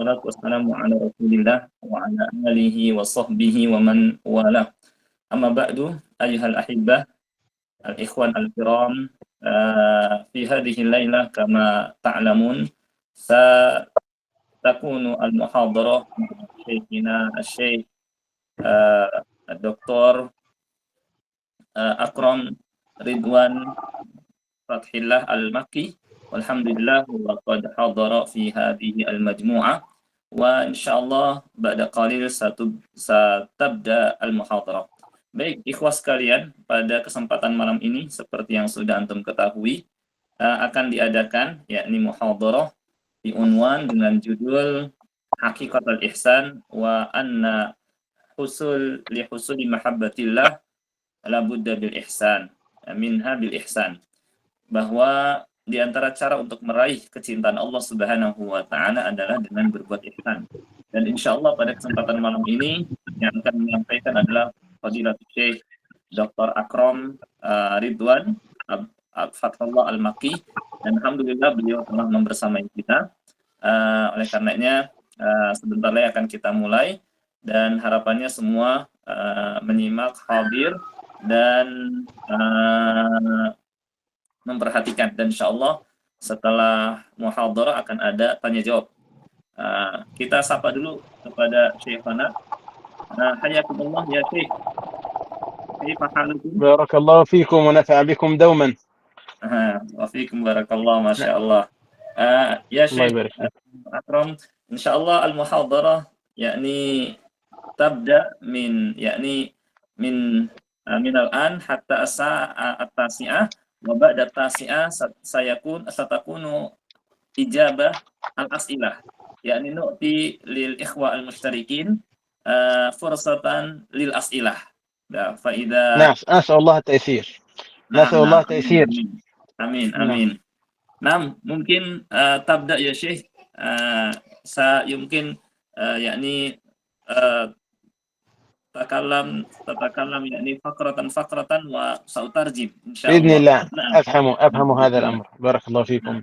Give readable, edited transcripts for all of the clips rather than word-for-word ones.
wassalatu wassalamu ala Rasulillah wa ala alihi wa sahbihi wa man wala. Amma ba'du, ayyuhal ahibbah, al-ikhwan al-kiram, fi hadhihi al-lailah kama ta'lamun satakunu al-muhadarah syekhina asy-syekh Dr. Akram Ridwan Fathillah Al-Makki. Walhamdulillah wa qad hadara fi hadhihi al-majmu'ah wa insyaallah ba'da qalil satabda al-muhadarah. Baik, ikhwas sekalian, pada kesempatan malam ini seperti yang sudah antum ketahui akan diadakan yakni muhadarah diunwan dengan judul Hakikatul Ihsan wa anna li husuli mahabbatillah la budda bil ihsan minha bil ihsan, bahwa di antara cara untuk meraih kecintaan Allah Subhanahu wa taala adalah dengan berbuat ihsan. Dan insyaallah pada kesempatan malam ini yang akan menyampaikan adalah Fadilatul Syekh Dr. Akram Ridwan Fathullah Al-Makki, dan alhamdulillah beliau telah membersamai kita. Oleh karenanya sebentar lagi akan kita mulai, dan harapannya semua menyimak, hadir, dan memperhatikan, dan insyaallah setelah muhadarah akan ada tanya jawab. Kita sapa dulu kepada Syekhana. Hayakumullah ya Syekh. Kaifa halukum? Barakallahu fikum wa nafa'a bikum dauman. Wa fikum barakallah, masyaallah. Ya Syekh Akram, insyaallah al-muhadarah yakni tabda min al-an hatta as-sa'a at-tasi'ah wa ba'da at-tasi'ah satakunu ijabah al-as'ilah, yakni nu'ti lil ikhwa al-mushtarikin fursatan lil as'ilah. Fa idza nas'alullah taysir. Nas'alullah taysir. Amin amin. Nah, mungkin tabda ya Syekh, yumkin yakni تتكلم يعني فقرة وسأترجم إن شاء الله. بإذن الله. أفهم هذا الأمر. بارك الله فيكم.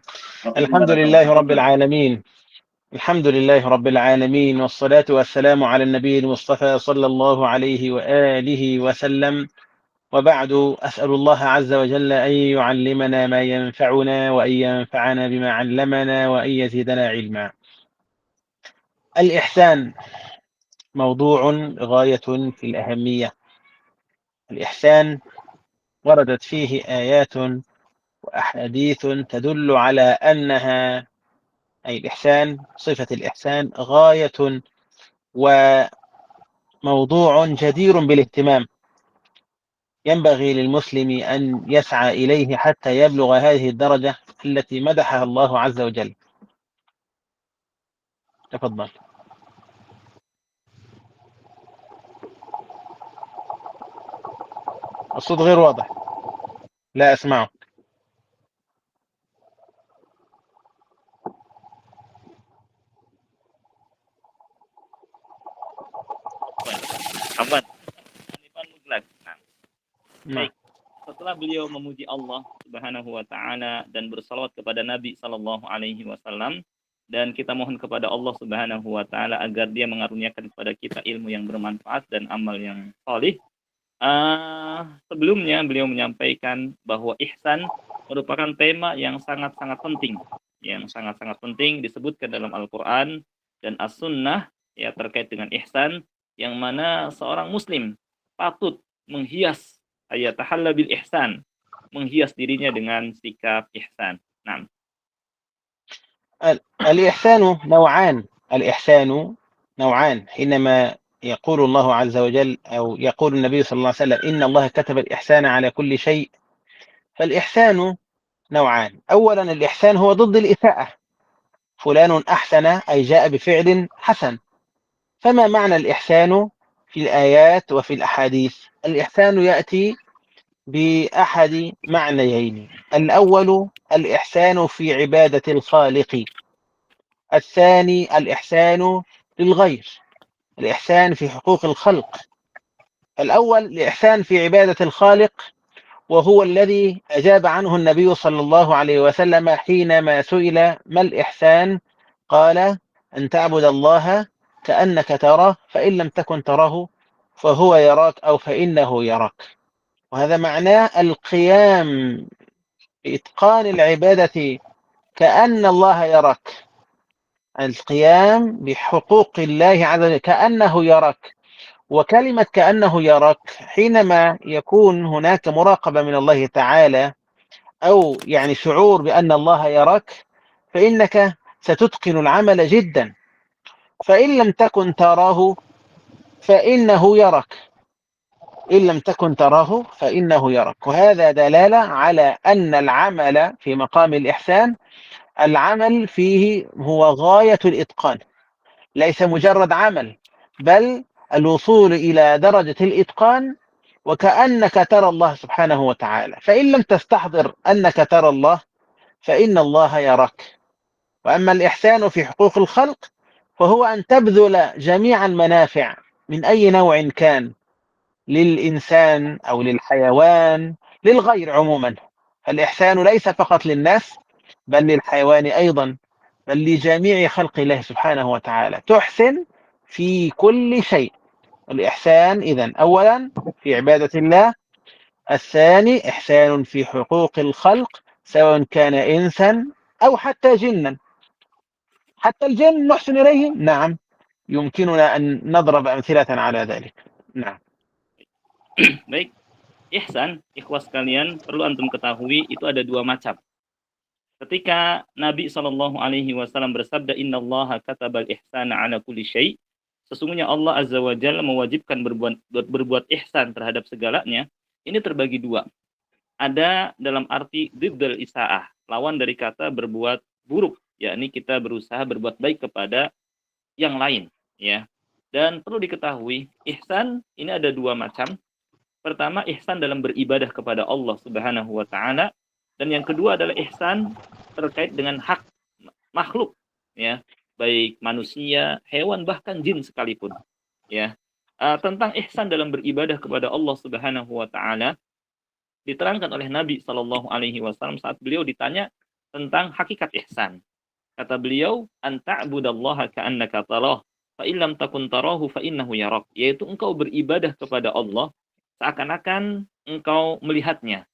الحمد لله رب العالمين. الحمد لله رب العالمين، والصلاة والسلام على النبي المصطفى صلى الله عليه وآله وسلم، وبعد. أسأل الله عز وجل أن يعلمنا ما ينفعنا وأن ينفعنا بما علمنا وأن يزيدنا علما. الإحسان موضوع غاية في الأهمية. الإحسان وردت فيه آيات وأحاديث تدل على أنها، أي الإحسان، صفة الإحسان غاية وموضوع جدير بالاهتمام، ينبغي للمسلم أن يسعى إليه حتى يبلغ هذه الدرجة التي مدحها الله عز وجل. تفضل. الصوت غير واضح، لا أسمعه. Aman. Baik. Setelah beliau memuji Allah Subhanahu wa taala dan bersalawat kepada Nabi sallallahu alaihi wasallam, dan kita mohon kepada Allah Subhanahu wa taala agar Dia mengaruniakan kepada kita ilmu yang bermanfaat dan amal yang salih. Sebelumnya beliau menyampaikan bahwa ihsan merupakan tema yang sangat-sangat penting, disebutkan dalam Al-Quran dan As-Sunnah ya terkait dengan ihsan, yang mana seorang muslim patut menghias ayatahalla bil ihsan, menghias dirinya dengan sikap ihsan. Nah, الإحسان نوعان. حينما يقول الله عز وجل أو يقول النبي صلى الله عليه وسلم إن الله كتب الإحسان على كل شيء، فالإحسان نوعان. أولا الإحسان هو ضد الإساءة، فلان أحسن أي جاء بفعل حسن. فما معنى الإحسان في الآيات وفي الأحاديث؟ الإحسان يأتي بأحد معنيين. الأول الإحسان في عبادة الخالق، الثاني الإحسان للغير، الإحسان في حقوق الخلق. الأول الإحسان في عبادة الخالق، وهو الذي أجاب عنه النبي صلى الله عليه وسلم حينما سئل ما الإحسان؟ قال أن تعبد الله كأنك تراه فإن لم تكن تراه فهو يراك أو فإنه يراك. وهذا معناه القيام بإتقان العبادة كأن الله يراك، القيام بحقوق الله عز وجل كأنه يراك. وكلمة كأنه يراك حينما يكون هناك مراقبة من الله تعالى أو يعني شعور بأن الله يراك فإنك ستتقن العمل جدا. فإن لم تكن تراه فإنه يراك، إن لم تكن تراه فإنه يراك. وهذا دلالة على أن العمل في مقام الإحسان العمل فيه هو غاية الإتقان، ليس مجرد عمل بل الوصول إلى درجة الإتقان وكأنك ترى الله سبحانه وتعالى. فإن لم تستحضر أنك ترى الله فإن الله يراك. وأما الإحسان في حقوق الخلق فهو أن تبذل جميع المنافع من أي نوع كان للإنسان أو للحيوان للغير عموما. الإحسان ليس فقط للناس بل للحيوان أيضا، بل لجميع خلق الله سبحانه وتعالى. تحسن في كل شيء. الإحسان إذن أولا في عبادة الله، الثاني إحسان في حقوق الخلق سواء كان إنسا أو حتى جنا. حتى الجن نحسن إليهم، نعم يمكننا أن نضرب أمثلة على ذلك. نعم. Baik, ihsan, ikhwas sekalian, perlu antum ketahui itu ada dua macam. Ketika Nabi SAW bersabda, Innallaha katabal ihsana ala kulli syai', sesungguhnya Allah Azza wa Jalla mewajibkan berbuat ihsan terhadap segalanya. Ini terbagi dua. Ada dalam arti diddal isaah, lawan dari kata berbuat buruk, yakni kita berusaha berbuat baik kepada yang lain, ya. Dan perlu diketahui, ihsan ini ada dua macam. Pertama, ihsan dalam beribadah kepada Allah Subhanahu wa taala, dan yang kedua adalah ihsan terkait dengan hak makhluk, ya, baik manusia, hewan, bahkan jin sekalipun, ya. Tentang ihsan dalam beribadah kepada Allah Subhanahu wa taala diterangkan oleh Nabi Shallallahu alaihi wasallam saat beliau ditanya tentang hakikat ihsan. Kata beliau, anta'budallaha ka'annaka tarah, fa in lam takun tarahu fa innahu yarak, yaitu engkau beribadah kepada Allah seakan-akan engkau melihatnya.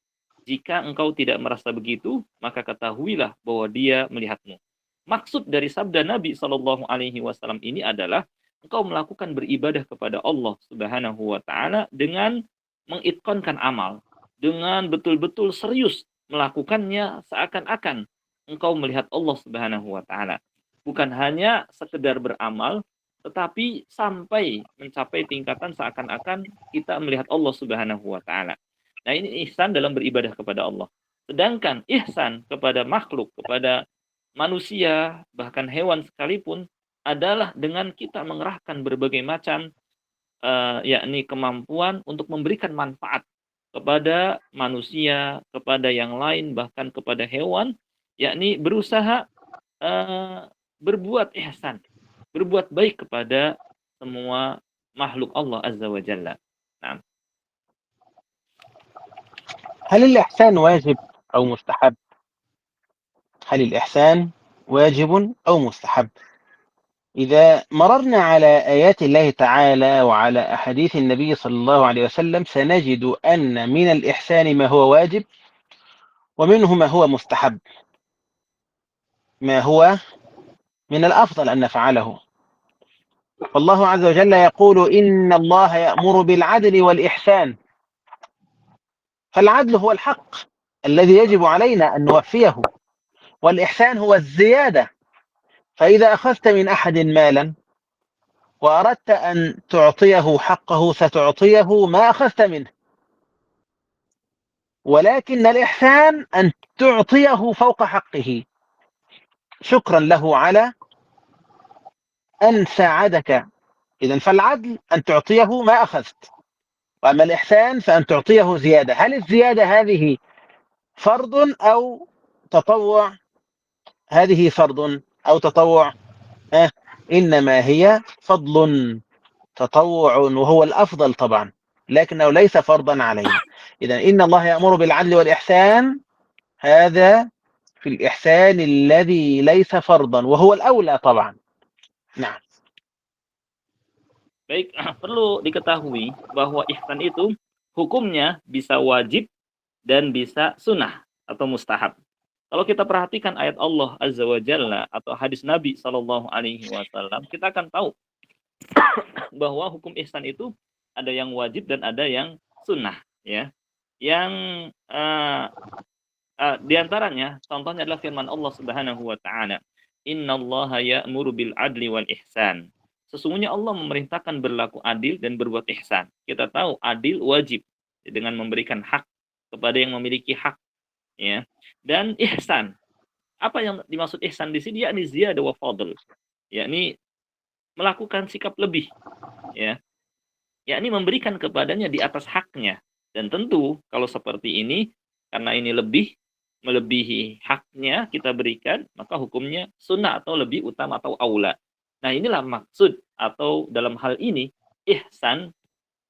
Jika engkau tidak merasa begitu, maka ketahuilah bahwa Dia melihatmu. Maksud dari sabda Nabi Shallallahu alaihi wasallam ini adalah engkau melakukan beribadah kepada Allah Subhanahu wa taala dengan mengitqankan amal, dengan betul-betul serius melakukannya seakan-akan engkau melihat Allah Subhanahu wa taala. Bukan hanya sekedar beramal, tetapi sampai mencapai tingkatan seakan-akan kita melihat Allah Subhanahu wa taala. Nah, ini ihsan dalam beribadah kepada Allah. Sedangkan ihsan kepada makhluk, kepada manusia, bahkan hewan sekalipun adalah dengan kita mengerahkan berbagai macam yakni kemampuan untuk memberikan manfaat kepada manusia, kepada yang lain, bahkan kepada hewan, yakni berusaha berbuat ihsan, berbuat baik kepada semua makhluk Allah Azza wa Jalla. Nah. هل الإحسان واجب أو مستحب؟ هل الإحسان واجب أو مستحب؟ إذا مررنا على آيات الله تعالى وعلى أحاديث النبي صلى الله عليه وسلم سنجد أن من الإحسان ما هو واجب ومنه ما هو مستحب، ما هو من الأفضل أن نفعله. فالله عز وجل يقول إن الله يأمر بالعدل والإحسان، فالعدل هو الحق الذي يجب علينا أن نوفيه، والإحسان هو الزيادة. فإذا أخذت من أحد مالا وأردت أن تعطيه حقه ستعطيه ما أخذت منه، ولكن الإحسان أن تعطيه فوق حقه شكرا له على أن ساعدك. إذن فالعدل أن تعطيه ما أخذت، وأما الإحسان فأن تعطيه زيادة. هل الزيادة هذه فرض أو تطوع؟ هذه فرض أو تطوع؟ إنما هي فضل، تطوع، وهو الأفضل طبعا، لكنه ليس فرضا علينا. إذن إن الله يأمر بالعدل والإحسان، هذا في الإحسان الذي ليس فرضا وهو الأولى طبعا. Nah, Baik, perlu diketahui bahwa ihsan itu hukumnya bisa wajib dan bisa sunnah atau mustahab. Kalau kita perhatikan ayat Allah Azza wa Jalla atau hadis Nabi Shallallahu Alaihi Wasallam, kita akan tahu bahwa hukum ihsan itu ada yang wajib dan ada yang sunnah, ya. Yang di antaranya contohnya adalah firman Allah Subhanahu wa taala, "Innallaha ya'muru bil adli wal ihsan." Sesungguhnya Allah memerintahkan berlaku adil dan berbuat ihsan. Kita tahu adil wajib dengan memberikan hak kepada yang memiliki hak, ya. Dan ihsan, apa yang dimaksud ihsan di sini yakni ziyadah wa fadl, yakni melakukan sikap lebih, ya. Yakni memberikan kepadanya di atas haknya. Dan tentu kalau seperti ini karena ini lebih melebihi haknya kita berikan, maka hukumnya sunnah atau lebih utama atau aula. Nah, inilah maksud atau dalam hal ini ihsan,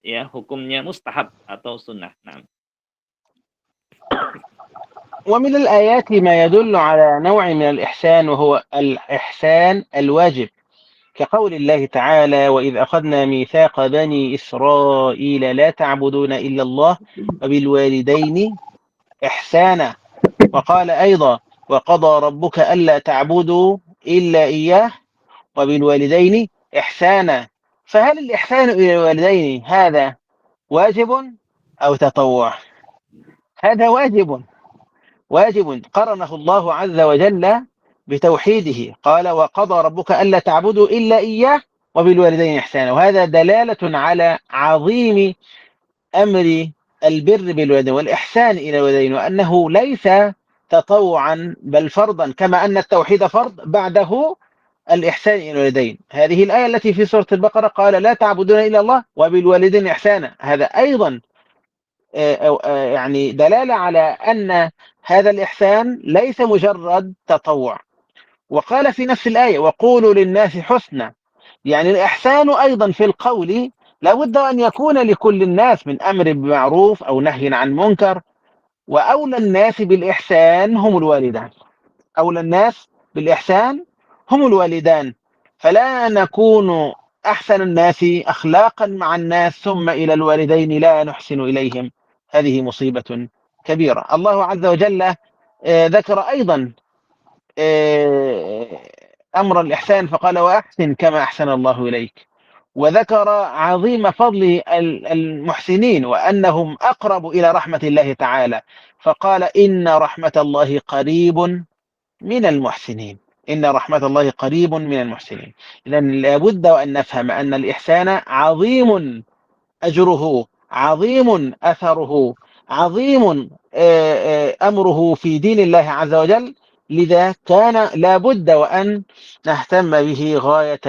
ya, hukumnya mustahab atau sunnah. Nah, ومن الآيات ما يدل على نوع من الإحسان وهو الإحسان الواجب كقول الله تعالى وإذ أخذنا ميثاق بني إسرائيل لا تعبدون إلا الله وبالوالدين إحسانا وقال أيضا وقضى ربك ألا تعبدوا إلا إياه وبالوالدين إحسانا. فهل الإحسان إلى الوالدين هذا واجب أو تطوع؟ هذا واجب قرنه الله عز وجل بتوحيده، قال وقضى ربك ألا تعبدوا إلا إياه وبالوالدين إحسانا، وهذا دلالة على عظيم أمر البر بالوالدين والإحسان إلى الوالدين، وأنه ليس تطوعا بل فرضا، كما أن التوحيد فرض بعده الإحسان إلى الوالدين. هذه الآية التي في سورة البقرة قال لا تعبدون إلا الله وبالوالدين إحسانا، هذا أيضا يعني دلالة على أن هذا الإحسان ليس مجرد تطوع. وقال في نفس الآية وقولوا للناس حسنا، يعني الإحسان أيضا في القول لابد أن يكون لكل الناس من أمر بمعروف أو نهي عن منكر، وأولى الناس بالإحسان هم الوالدان، أولى الناس بالإحسان هم الوالدان، فلا نكون أحسن الناس أخلاقا مع الناس ثم إلى الوالدين لا نحسن إليهم، هذه مصيبة كبيرة. الله عز وجل ذكر أيضا أمر الإحسان فقال وأحسن كما أحسن الله إليك، وذكر عظيم فضل المحسنين وأنهم أقرب إلى رحمة الله تعالى، فقال إن رحمة الله قريب من المحسنين، إن رحمة الله قريب من المحسنين. إذن لابد وأن نفهم أن الإحسان عظيم أجره، عظيم أثره، عظيم أمره في دين الله عز وجل، لذا كان لابد وأن نهتم به غاية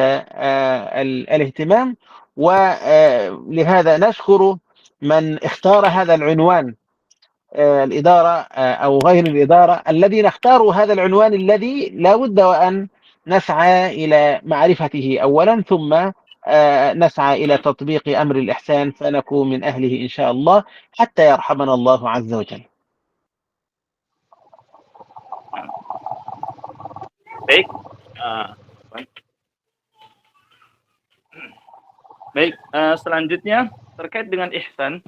الاهتمام. ولهذا نشكر من اختار هذا العنوان، الإدارة أو غير الإدارة الذين اختاروا هذا العنوان الذي لا بد وأن نسعى إلى معرفته أولا، ثم نسعى إلى تطبيق أمر الإحسان فنكون من أهله إن شاء الله حتى يرحمنا الله عز وجل. baik, baik. Selanjutnya terkait dengan ihsan,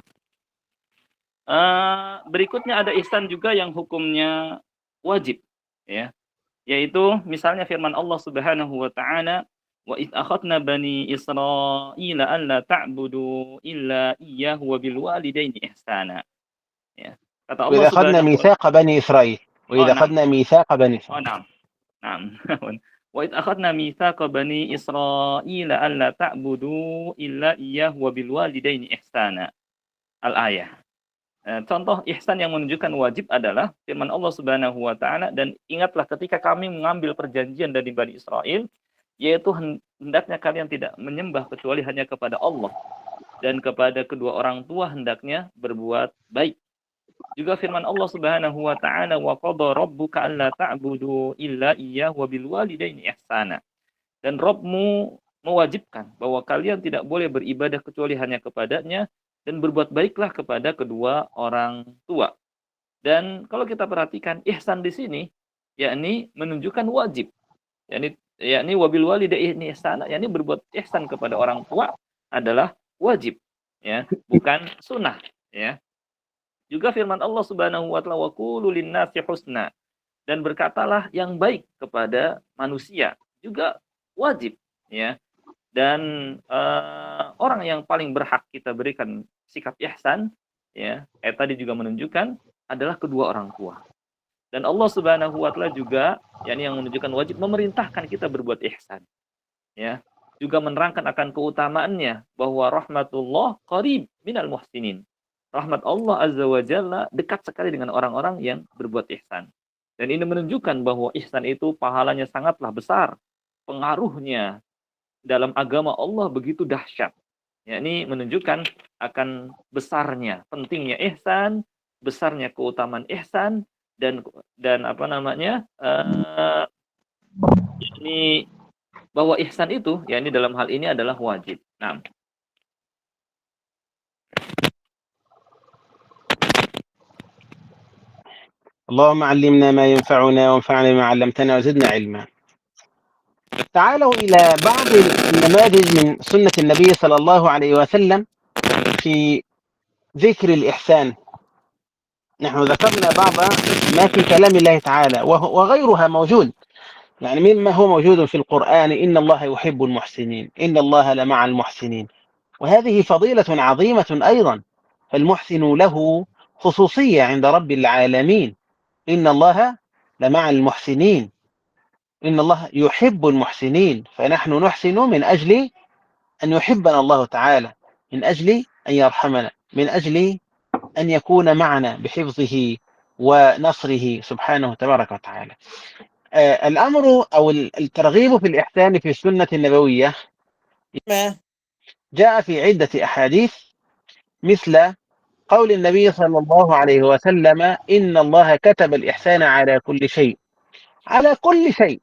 berikutnya ada ihsan juga yang hukumnya wajib, ya, yaitu misalnya firman Allah Subhanahu wa taala, wa id akhadna bani Israila alla ta'budu illa iyyahu wa bil walidaini ihsana, ya. Kata Allah وإذا أخذنا Subhanahu wa ميثاق بني إسرائيل oh وإذا nah أخذنا ميثاق بني oh إسرائيل nah nah wa id akhadna mitsaqa bani Israila alla ta'budu illa iyyahu wa bil walidaini ihsana, al-ayah. Contoh ihsan yang menunjukkan wajib adalah firman Allah Subhanahu wa taala, dan ingatlah ketika kami mengambil perjanjian dari Bani Israel, yaitu hendaknya kalian tidak menyembah kecuali hanya kepada Allah, dan kepada kedua orang tua hendaknya berbuat baik. Juga firman Allah Subhanahu wa taala, wa qadha rabbuka alla ta'budu illa iyyahu wa bil walidaini ihsana. Dan Rabbmu mewajibkan bahwa kalian tidak boleh beribadah kecuali hanya kepadanya, dan berbuat baiklah kepada kedua orang tua. Dan kalau kita perhatikan ihsan di sini yakni menunjukkan wajib, yakni yakni wabil walidaini ihsana, yakni berbuat ihsan kepada orang tua adalah wajib, ya, bukan sunnah, ya. Juga firman Allah Subhanahu wa taala, wa qulu linnasi husna, dan berkatalah yang baik kepada manusia, juga wajib, ya. Dan orang yang paling berhak kita berikan sikap ihsan, ya, tadi juga menunjukkan adalah kedua orang tua. Dan Allah Subhanahu wa taala juga yakni yang menunjukkan wajib memerintahkan kita berbuat ihsan, ya. Juga menerangkan akan keutamaannya bahwa rahmatullah qarib minal muhsinin. Rahmat Allah Azza wa Jalla dekat sekali dengan orang-orang yang berbuat ihsan. Dan ini menunjukkan bahwa ihsan itu pahalanya sangatlah besar. Pengaruhnya dalam agama Allah begitu dahsyat. Yakni menunjukkan akan besarnya, pentingnya ihsan, besarnya keutamaan ihsan, dan apa namanya, ini bahwa ihsan itu ya ini dalam hal ini adalah wajib. Nah, اللهم علمنا ما ينفعنا وانفعنا بما علمتنا وزدنا علما. تعالوا إلى بعض النماذج من سنة النبي صلى الله عليه وسلم في ذكر الإحسان. نحن ذكرنا بعض ما في كلام الله تعالى وغيرها موجود، يعني مما هو موجود في القرآن: إن الله يحب المحسنين، إن الله لمع المحسنين. وهذه فضيلة عظيمة أيضا، فالمحسن له خصوصية عند رب العالمين. إن الله لمع المحسنين، إن الله يحب المحسنين، فنحن نحسن من أجل أن يحبنا الله تعالى، من أجل أن يرحمنا، من أجل أن يكون معنا بحفظه ونصره سبحانه تبارك وتعالى. الأمر أو الترغيب في الإحسان في السنة النبوية ما جاء في عدة أحاديث، مثل قول النبي صلى الله عليه وسلم: إن الله كتب الإحسان على كل شيء. على كل شيء،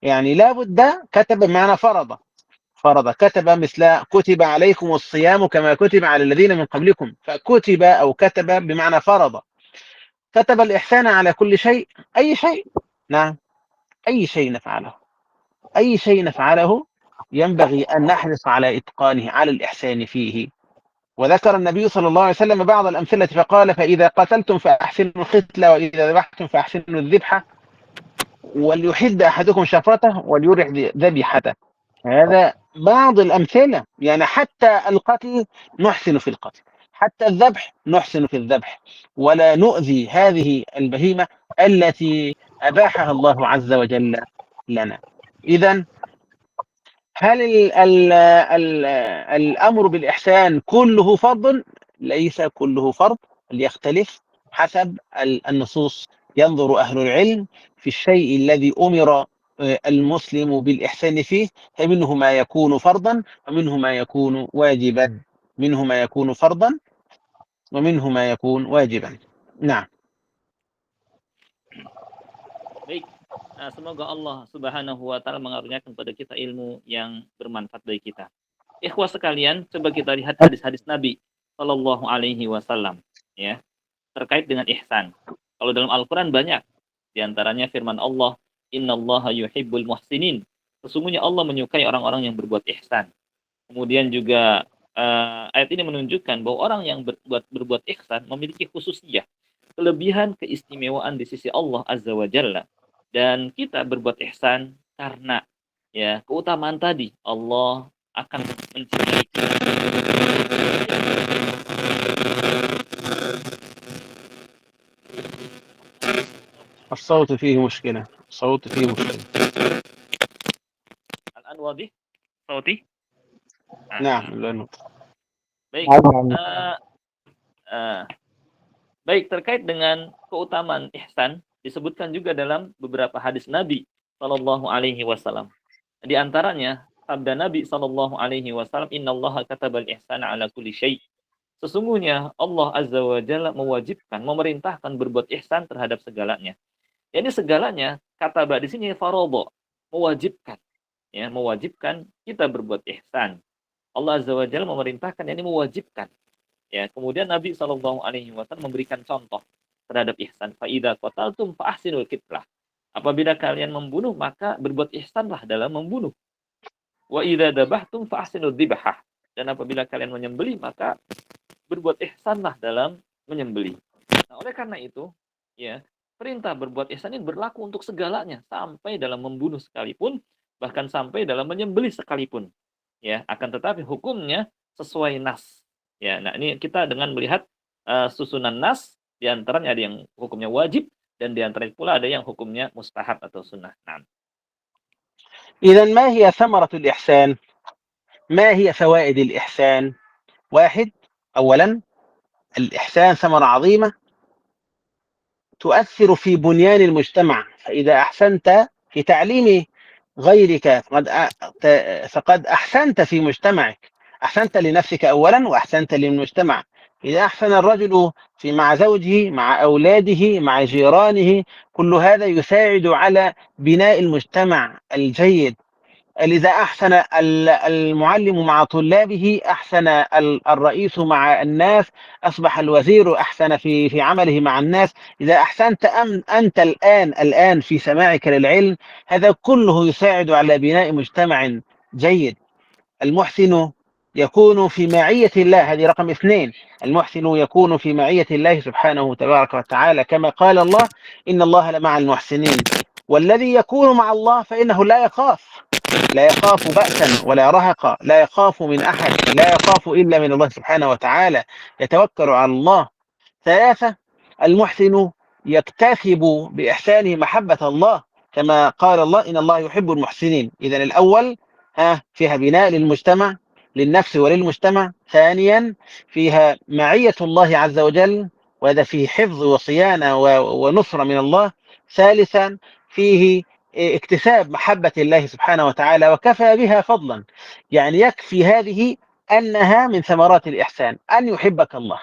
يعني لا بد، كتب بمعنى فرض، كتب، مثل كتب عليكم الصيام كما كتب على الذين من قبلكم، فكتب أو كتب بمعنى فرض. كتب الإحسان على كل شيء، أي شيء، نعم، أي شيء نفعله، أي شيء نفعله ينبغي أن نحرص على إتقانه، على الإحسان فيه. وذكر النبي صلى الله عليه وسلم بعض الأمثلة فقال: فإذا قتلتم فأحسنوا القتلة، وإذا ذبحتم فأحسنوا الذبحة، وليحد أحدكم شفرته وليرح ذبيحته. هذا بعض الأمثلة، يعني حتى القتل نحسن في القتل، حتى الذبح نحسن في الذبح، ولا نؤذي هذه البهيمة التي أباحها الله عز وجل لنا. إذن هل الأمر بالإحسان كله فرض؟ ليس كله فرض، ليختلف حسب النصوص. ينظر أهل العلم في الشيء الذي أمر المسلم بالإحسان فيه، فمنه ما يكون فرضا ومنه ما يكون واجبا، منه ما يكون فرضا ومنه ما يكون واجبا. نعم. baik. Semoga Allah Subhanahu wa taala mengaruniakan kepada kita ilmu yang bermanfaat bagi kita. Ikhwah sekalian, coba kita lihat hadis-hadis Nabi Shallallahu alaihi wasallam, ya, terkait dengan ihsan. Kalau dalam Al-Qur'an banyak, di antaranya firman Allah, "Innallaha yuhibbul muhsinin." Sesungguhnya Allah menyukai orang-orang yang berbuat ihsan. Kemudian juga ayat ini menunjukkan bahwa orang yang berbuat ihsan memiliki khususiyah, kelebihan, keistimewaan di sisi Allah Azza wa Jalla. Dan kita berbuat ihsan karena ya keutamaan tadi, Allah akan mencintai kita. الصوت فيه مشكلة، الصوت فيه مشكلة. الآن واضح صوتي؟ نعم، لأنه baik. Baik, terkait dengan keutamaan ihsan disebutkan juga dalam beberapa hadis Nabi Shallallahu alaihi wasallam. Di antaranya sabda Nabi Shallallahu alaihi wasallam, "Innallaha katabal ihsana ala kulli syai." Sesungguhnya Allah Azza wa Jalla mewajibkan, memerintahkan berbuat ihsan terhadap segalanya. Ini segalanya, kata di sini faradha, mewajibkan. Ya, mewajibkan kita berbuat ihsan. Allah Azza wa Jalla memerintahkan, ini mewajibkan. Ya, kemudian Nabi Shallallahu alaihi wasallam memberikan contoh terhadap ihsan. Fa idza qataltum fa ahsinul qitlah. Apabila kalian membunuh, maka berbuat ihsanlah dalam membunuh. Wa idza dabahtum fa ahsinudz dzibhah. Dan apabila kalian menyembelih, maka berbuat ihsanlah dalam menyembelih. Nah, oleh karena itu, ya, perintah berbuat ihsan ini berlaku untuk segalanya, sampai dalam membunuh sekalipun, bahkan sampai dalam menyembelih sekalipun. Ya, akan tetapi hukumnya sesuai nas. Ya, nah ini kita dengan melihat susunan nas, di antaranya ada yang hukumnya wajib dan di antaranya pula ada yang hukumnya mustahab atau sunnah. Nah, إذا ما هي ثمرة الإحسان؟ ما هي فوائد الإحسان؟ واحد، أولا الإحسان ثمرة عظيمة تؤثر في بنيان المجتمع، فإذا أحسنت في تعليم غيرك فقد أحسنت في مجتمعك، أحسنت لنفسك أولا وأحسنت للمجتمع. إذا أحسن الرجل مع زوجه، مع أولاده، مع جيرانه، كل هذا يساعد على بناء المجتمع الجيد. إذا أحسن المعلم مع طلابه، أحسن الرئيس مع الناس، أصبح الوزير أحسن في عمله مع الناس. إذا أحسنت أنت الآن في سماعك للعلم، هذا كله يساعد على بناء مجتمع جيد. المحسن يكون في معية الله، هذه رقم اثنين. المحسن يكون في معية الله سبحانه تبارك وتعالى، كما قال الله: إن الله لمع المحسنين. والذي يكون مع الله فإنه لا يخاف بأسا ولا رهقا، لا يخاف من أحد، لا يخاف إلا من الله سبحانه وتعالى، يتوكل على الله. ثلاثة، المحسن يكتسب بإحسانه محبة الله، كما قال الله: إن الله يحب المحسنين. إذن الأول فيها بناء للمجتمع، للنفس وللمجتمع. ثانيا فيها معية الله عز وجل، وهذا فيه حفظ وصيانة ونصرة من الله. ثالثا فيه اكتساب محبة الله سبحانه وتعالى، وكفى بها فضلا. يعني يكفي هذه أنها من ثمرات الإحسان أن يحبك الله.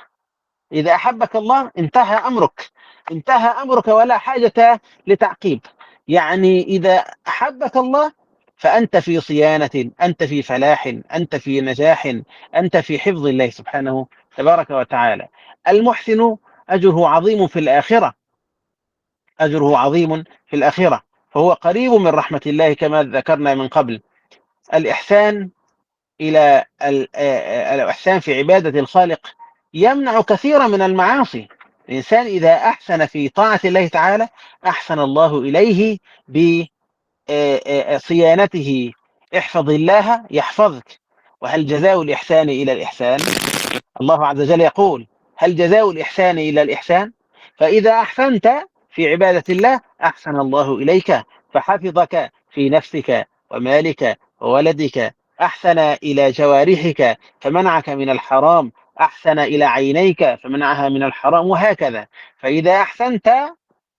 إذا أحبك الله انتهى أمرك، انتهى أمرك ولا حاجة لتعقيب. يعني إذا أحبك الله فأنت في صيانة، أنت في فلاح، أنت في نجاح، أنت في حفظ الله سبحانه تبارك وتعالى. المحسن أجره عظيم في الآخرة، أجره عظيم في الآخرة، فهو قريب من رحمة الله كما ذكرنا من قبل. الإحسان إلى الإحسان في عبادة الخالق يمنع كثيرا من المعاصي. الإنسان إذا أحسن في طاعة الله تعالى، أحسن الله إليه بصيانته. احفظ الله يحفظك. وهل جزاء الإحسان إلى الإحسان؟ الله عز وجل يقول: هل جزاء الإحسان إلى الإحسان؟ فإذا أحسنت في عبادة الله أحسن الله إليك، فحفظك في نفسك ومالك وولدك، أحسن إلى جوارحك فمنعك من الحرام، أحسن إلى عينيك فمنعها من الحرام، وهكذا. فإذا أحسنت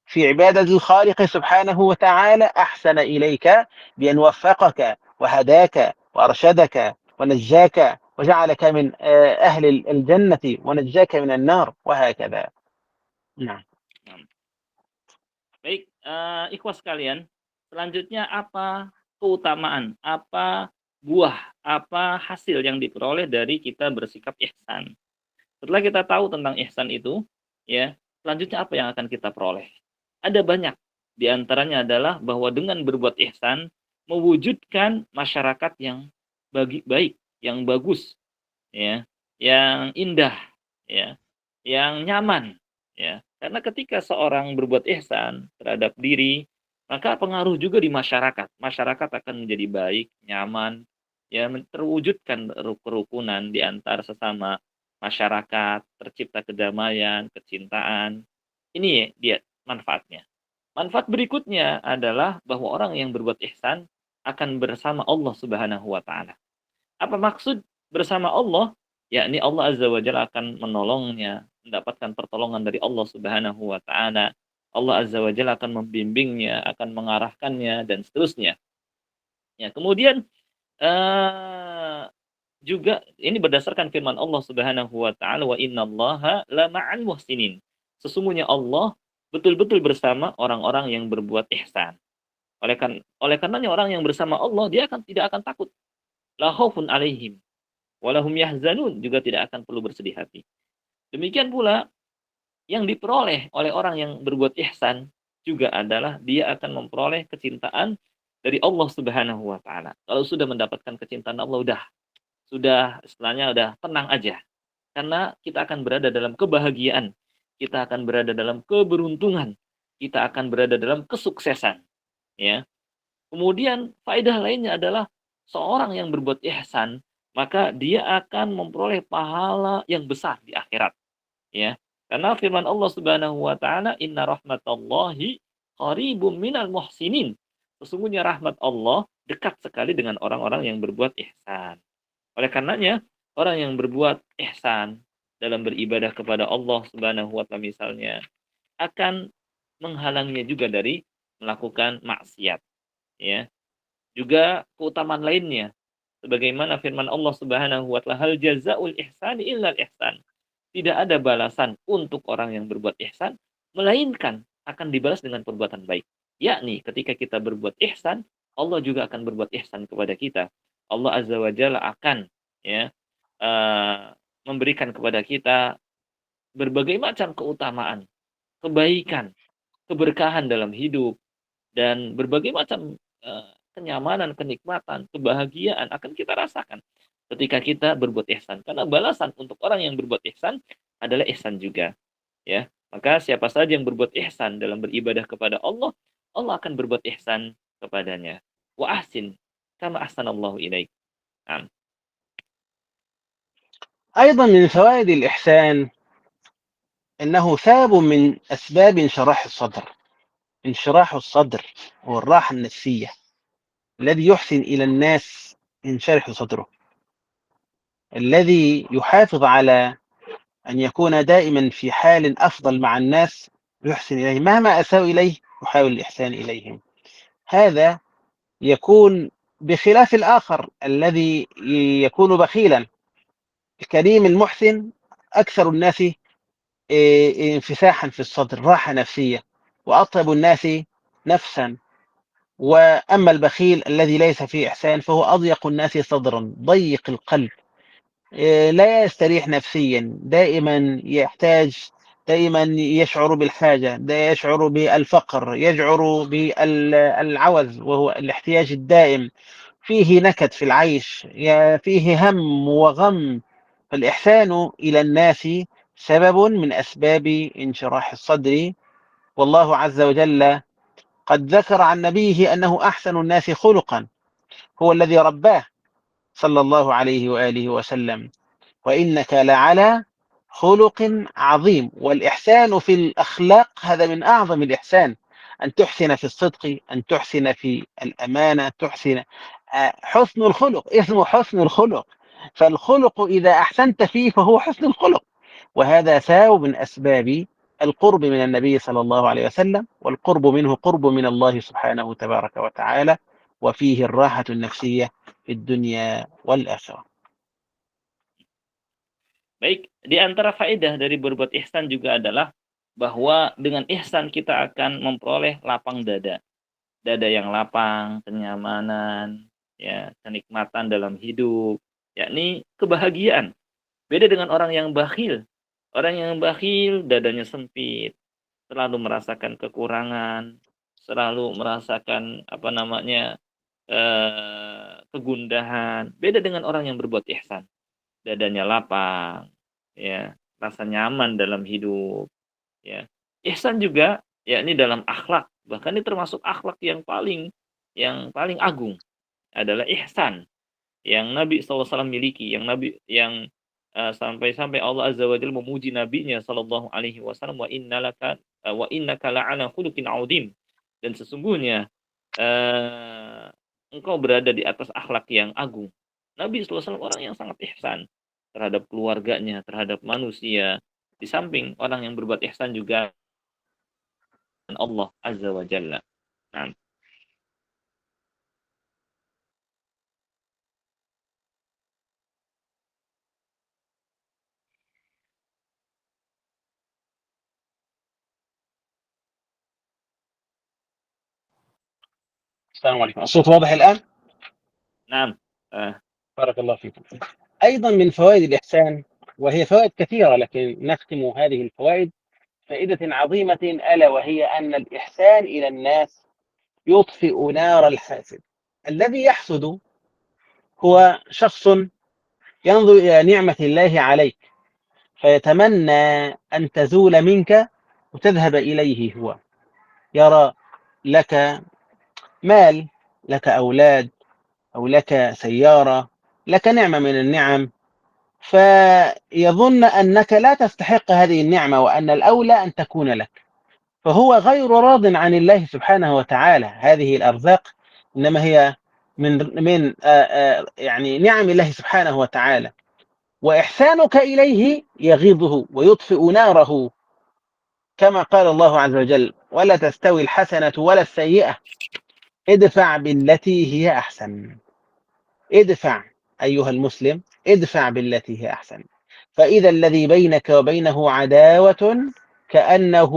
في عبادة الخالق سبحانه وتعالى أحسن إليك بأن وفقك وهداك وأرشدك ونجاك وجعلك من أهل الجنة ونجاك من النار، وهكذا. نعم. baik, ikhwas sekalian, selanjutnya apa keutamaan, apa buah, apa hasil yang diperoleh dari kita bersikap ihsan. Setelah kita tahu tentang ihsan itu, ya, selanjutnya apa yang akan kita peroleh? Ada banyak. Di antaranya adalah bahwa dengan berbuat ihsan mewujudkan masyarakat yang baik, yang bagus, ya, yang indah, ya, yang nyaman, ya. Karena ketika seorang berbuat ihsan terhadap diri, maka pengaruh juga di masyarakat. Masyarakat akan menjadi baik, nyaman, ya, terwujudkan kerukunan di antara sesama masyarakat, tercipta kedamaian, kecintaan. Ini dia manfaatnya. Manfaat berikutnya adalah bahwa orang yang berbuat ihsan akan bersama Allah Subhanahu wa taala. Apa maksud bersama Allah? Yakni Allah Azza wa Jalla akan menolongnya, mendapatkan pertolongan dari Allah Subhanahu wa taala. Allah Azza wa Jalla akan membimbingnya, akan mengarahkannya dan seterusnya. Ya, kemudian juga ini berdasarkan firman Allah Subhanahu wa taala, wa innallaha lama'al muhsinin. Sesungguhnya Allah betul-betul bersama orang-orang yang berbuat ihsan. Oleh karenanya orang yang bersama Allah dia tidak akan takut. La khaufun alaihim wa lahum yahzanun, juga tidak akan perlu bersedih hati. Demikian pula yang diperoleh oleh orang yang berbuat ihsan juga adalah dia akan memperoleh kecintaan dari Allah Subhanahu wa taala. Kalau sudah mendapatkan kecintaan Allah, sudah istilahnya udah tenang aja. Karena kita akan berada dalam kebahagiaan, kita akan berada dalam keberuntungan, kita akan berada dalam kesuksesan, ya. Kemudian faedah lainnya adalah seorang yang berbuat ihsan, maka dia akan memperoleh pahala yang besar di akhirat, ya. Karena firman Allah Subhanahu wa taala, "Inna rahmatallahi qaribum minal muhsinin." Sesungguhnya rahmat Allah dekat sekali dengan orang-orang yang berbuat ihsan. Oleh karenanya, orang yang berbuat ihsan dalam beribadah kepada Allah Subhanahu wa taala misalnya, akan menghalanginya juga dari melakukan maksiat, ya. Juga keutamaan lainnya, sebagaimana firman Allah Subhanahu wa taala, "Hal jazaa'ul ihsani illal ihsan." Tidak ada balasan untuk orang yang berbuat ihsan melainkan akan dibalas dengan perbuatan baik. Yakni ketika kita berbuat ihsan, Allah juga akan berbuat ihsan kepada kita. Allah Azza wa Jalla akan, ya, memberikan kepada kita berbagai macam keutamaan, kebaikan, keberkahan dalam hidup, dan berbagai macam kenyamanan, kenikmatan, kebahagiaan akan kita rasakan ketika kita berbuat ihsan. Karena balasan untuk orang yang berbuat ihsan adalah ihsan juga, ya. Maka siapa saja yang berbuat ihsan dalam beribadah kepada Allah, Allah akan berbuat ihsan kepadanya. Wa ahsin kama ahsanallahu ilaik. Nah, أيضا من فوائد الإحسان أنه سبب من أسباب انشراح الصدر. انشراح الصدر والراحة النفسية، الذي يحسن إلى الناس ينشرح صدره، الذي يحافظ على أن يكون دائما في حال أفضل مع الناس يحسن إليهم، مهما أساءوا إليه يحاول الإحسان إليهم. هذا يكون بخلاف الآخر الذي يكون بخيلا. الكريم المحسن أكثر الناس انفساحا في الصدر، راحة نفسية، وأطيب الناس نفسا. وأما البخيل الذي ليس فيه إحسان فهو أضيق الناس صدرا، ضيق القلب، لا يستريح نفسيا، دائما يحتاج، دائما يشعر بالحاجة، يشعر بالفقر، يشعر بالعوز وهو الاحتياج الدائم، فيه نكد في العيش، فيه هم وغم. فالإحسان إلى الناس سبب من أسباب انشراح الصدر. والله عز وجل قد ذكر عن نبيه أنه أحسن الناس خلقا، هو الذي رباه صلى الله عليه وآله وسلم، وإنك لعلى خلق عظيم. والإحسان في الأخلاق هذا من أعظم الإحسان، أن تحسن في الصدق، أن تحسن في الأمانة، تحسن حسن الخلق، اسمه حسن الخلق. فالخلق إذا أحسنت فيه فهو حسن الخلق، وهذا سبب من أسباب القرب من النبي صلى الله عليه وسلم، والقرب منه قرب من الله سبحانه تبارك وتعالى، وفيه الراحة النفسية في الدنيا والآخرة. baik, di antara faedah dari berbuat ihsan juga adalah bahwa dengan ihsan kita akan memperoleh lapang dada. Dada yang lapang, kenyamanan, ya, kenikmatan dalam hidup, yakni kebahagiaan. Beda dengan orang yang bakhil. Orang yang bakhil dadanya sempit, selalu merasakan kekurangan, selalu merasakan kegundahan. Beda dengan orang yang berbuat ihsan. Dadanya lapang, ya, rasa nyaman dalam hidup, ya. Ihsan juga yakni dalam akhlak, bahkan ini termasuk akhlak yang paling agung adalah ihsan yang Nabi SAW miliki, yang sampai-sampai Allah Azza wa Jalla memuji nabinya sallallahu alaihi wasallam, wa innaka la'ala khuluqin 'adzim, dan sesungguhnya engkau berada di atas akhlak yang agung. Nabi SAW orang yang sangat ihsan terhadap keluarganya, terhadap manusia. Di samping orang yang berbuat ihsan juga Allah Azza wa Jalla. Nah, السلام عليكم. الصوت واضح الآن؟ nah, بارك الله فيكم. أيضا من فوائد الإحسان، وهي فوائد كثيرة لكن نختم هذه الفوائد، فائدة عظيمة، ألا وهي أن الإحسان إلى الناس يطفئ نار الحاسد. الذي يحسد هو شخص ينظر إلى نعمة الله عليك فيتمنى أن تزول منك وتذهب إليه هو. يرى لك مال، لك أولاد، أو لك سيارة، لك نعمة من النعم، فيظن أنك لا تستحق هذه النعمة وأن الأولى أن تكون لك، فهو غير راض عن الله سبحانه وتعالى. هذه الأرزاق إنما هي من يعني نعم الله سبحانه وتعالى، وإحسانك إليه يغيظه ويطفئ ناره، كما قال الله عز وجل: ولا تستوي الحسنة ولا السيئة ادفع بالتي هي أحسن. ادفع أيها المسلم، ادفع بالتي هي أحسن، فإذا الذي بينك وبينه عداوة كأنه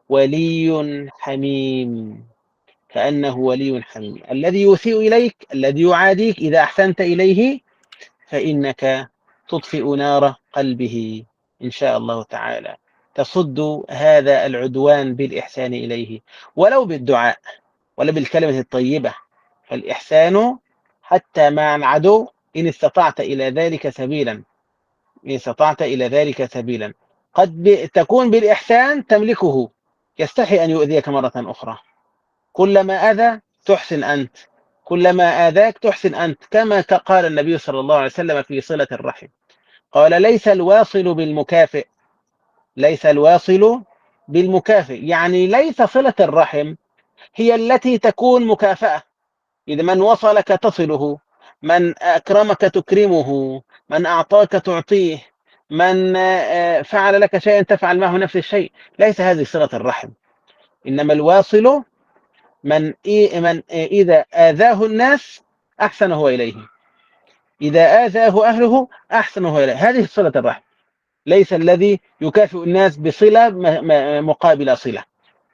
ولي حميم. كأنه ولي حميم. الذي يسيء إليك، الذي يعاديك، إذا أحسنت إليه فإنك تطفئ نار قلبه إن شاء الله تعالى، تصد هذا العدوان بالإحسان إليه، ولو بالدعاء ولا بالكلمة الطيبة. فالإحسان حتى مع العدو إن استطعت إلى ذلك سبيلا، إن استطعت إلى ذلك سبيلا. قد تكون بالإحسان تملكه، يستحي أن يؤذيك مرة أخرى، كلما أذى تحسن أنت، كلما آذاك تحسن أنت، كما قال النبي صلى الله عليه وسلم في صلة الرحم، قال: ليس الواصل بالمكافئ، ليس الواصل بالمكافئ، يعني ليس صلة الرحم هي التي تكون مكافأة. إذا من وصلك تصله، من أكرمك تكرمه، من أعطاك تعطيه، من فعل لك شيئا تفعل معه نفس الشيء، ليس هذه صلة الرحم. إنما الواصل من إذا آذاه الناس أحسن هو إليه، إذا آذاه أهله أحسن هو إليه، هذه صلة الرحم. ليس الذي يكافئ الناس بصلة مقابل صلة،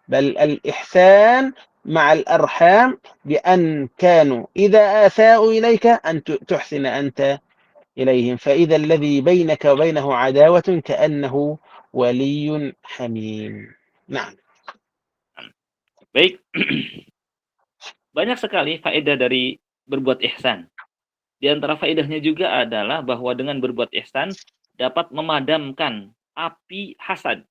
بل الإحسان مع الأرحام بأن كانوا إذا آساءوا إليك أن تحسن أنت إليهم، فإذا الذي بينك وبينه عداوة كأنه ولي حميم. نعم. Baik, banyak sekali faedah dari berbuat ihsan. Di antara faedahnya juga adalah bahwa dengan berbuat ihsan dapat memadamkan api hasad,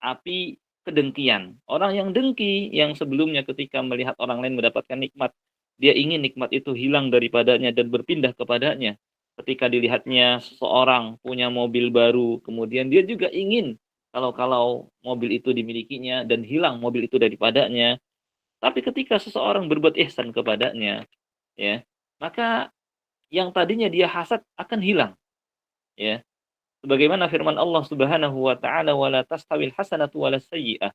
api kedengkian. Orang yang dengki, yang sebelumnya ketika melihat orang lain mendapatkan nikmat, dia ingin nikmat itu hilang daripadanya dan berpindah kepadanya. Ketika dilihatnya seseorang punya mobil baru, kemudian dia juga ingin kalau mobil itu dimilikinya dan hilang mobil itu daripadanya. Tapi ketika seseorang berbuat ihsan kepadanya, ya, maka yang tadinya dia hasad akan hilang, ya. Sebagaimana firman Allah Subhanahu wa taala, "Wala tastawil hasanatu walas sayyi'ah,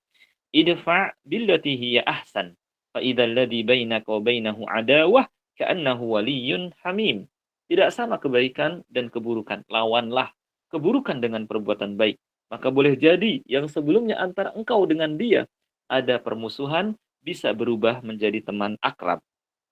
idfa' billati hiya ahsan, fa idzal ladzi bainaka wa bainahu adawah ka'annahu waliyyun hamim." Tidak sama kebaikan dan keburukan, lawanlah keburukan dengan perbuatan baik. Maka boleh jadi yang sebelumnya antara engkau dengan dia ada permusuhan bisa berubah menjadi teman akrab,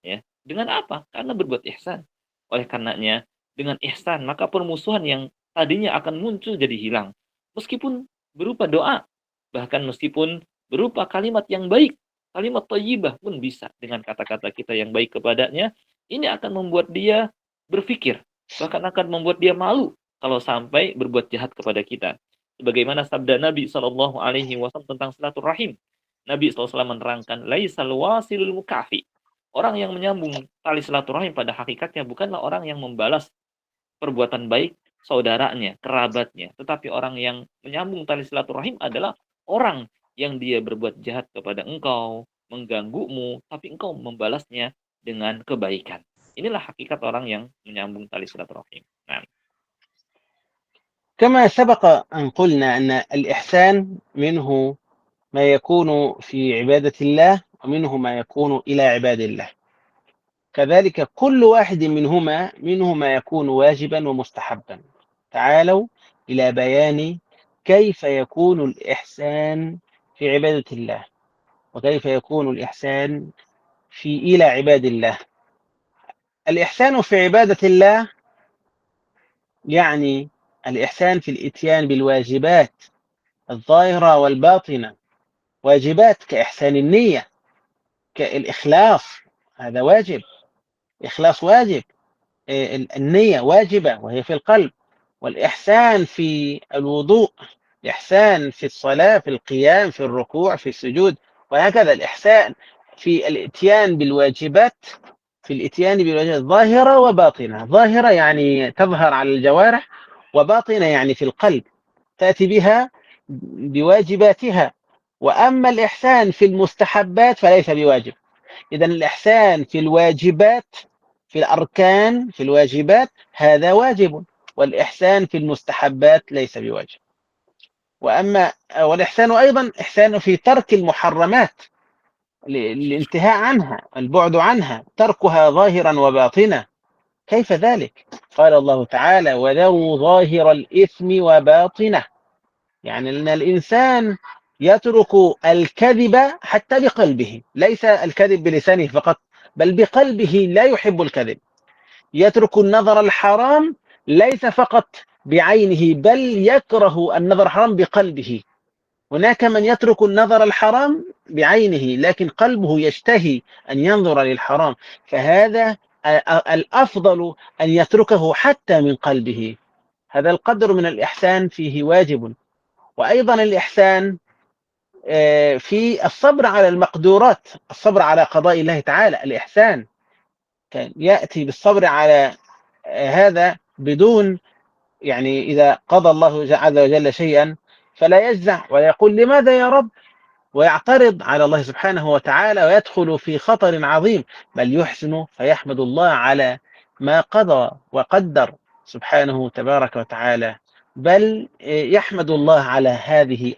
ya. Dengan apa? Karena berbuat ihsan. Oleh karenanya, dengan ihsan maka permusuhan yang tadinya akan muncul jadi hilang. Meskipun berupa doa, bahkan meskipun berupa kalimat yang baik, kalimat thayyibah pun bisa dengan kata-kata kita yang baik kepadanya, ini akan membuat dia berpikir, bahkan akan membuat dia malu kalau sampai berbuat jahat kepada kita. Sebagaimana sabda Nabi SAW tentang silaturahim. Nabi SAW menerangkan, laisal wasilul mukafi. Orang yang menyambung tali silaturahim pada hakikatnya bukanlah orang yang membalas perbuatan baik saudaranya, kerabatnya. Tetapi orang yang menyambung tali silaturahim adalah orang yang dia berbuat jahat kepada engkau, mengganggumu, tapi engkau membalasnya dengan kebaikan. Inilah hakikat orang yang menyambung tali silaturahim. Nah. كما سبق أن قلنا أن الإحسان منه ما يكون في عبادة الله ومنه ما يكون إلى عباد الله، كذلك كل واحد منه ما يكون واجبا ومستحبا. تعالوا إلى بيان كيف يكون الإحسان في عبادة الله وكيف يكون الإحسان إلى عباد الله. الإحسان في عبادة الله يعني الإحسان في الإتيان بالواجبات الظاهرة والباطنة، واجبات كإحسان النية، كالإخلاص، هذا واجب، إخلاص واجب، النية واجبة وهي في القلب، والإحسان في الوضوء، الإحسان في الصلاة، في القيام، في الركوع، في السجود، وهكذا الإحسان في الإتيان بالواجبات، في الإتيان بالواجبات ظاهرة وباطنة. ظاهرة يعني تظهر على الجوارح، وباطنة يعني في القلب تأتي بها بواجباتها. وأما الإحسان في المستحبات فليس بواجب. إذا الإحسان في الواجبات، في الأركان، في الواجبات هذا واجب، والإحسان في المستحبات ليس بواجب. والإحسان أيضا إحسان في ترك المحرمات، الانتهاء عنها، البعد عنها، تركها ظاهرا وباطنا. كيف ذلك؟ قال الله تعالى: وذروا ظاهر الإثم وباطنه. يعني أن الإنسان يترك الكذب حتى بقلبه، ليس الكذب بلسانه فقط، بل بقلبه لا يحب الكذب. يترك النظر الحرام ليس فقط بعينه، بل يكره النظر الحرام بقلبه. هناك من يترك النظر الحرام بعينه لكن قلبه يشتهي أن ينظر للحرام، فهذا الأفضل أن يتركه حتى من قلبه. هذا القدر من الإحسان فيه واجب. وأيضا الإحسان في الصبر على المقدورات، الصبر على قضاء الله تعالى. الإحسان كان يأتي بالصبر على هذا بدون، يعني إذا قضى الله عز وجل شيئا فلا يجزع ولا يقول لماذا يا رب، ويعترض على الله سبحانه وتعالى ويدخل في خطر عظيم، بل يحسن فيحمد الله على ما قضى وقدر سبحانه تبارك وتعالى، بل يحمد الله على هذه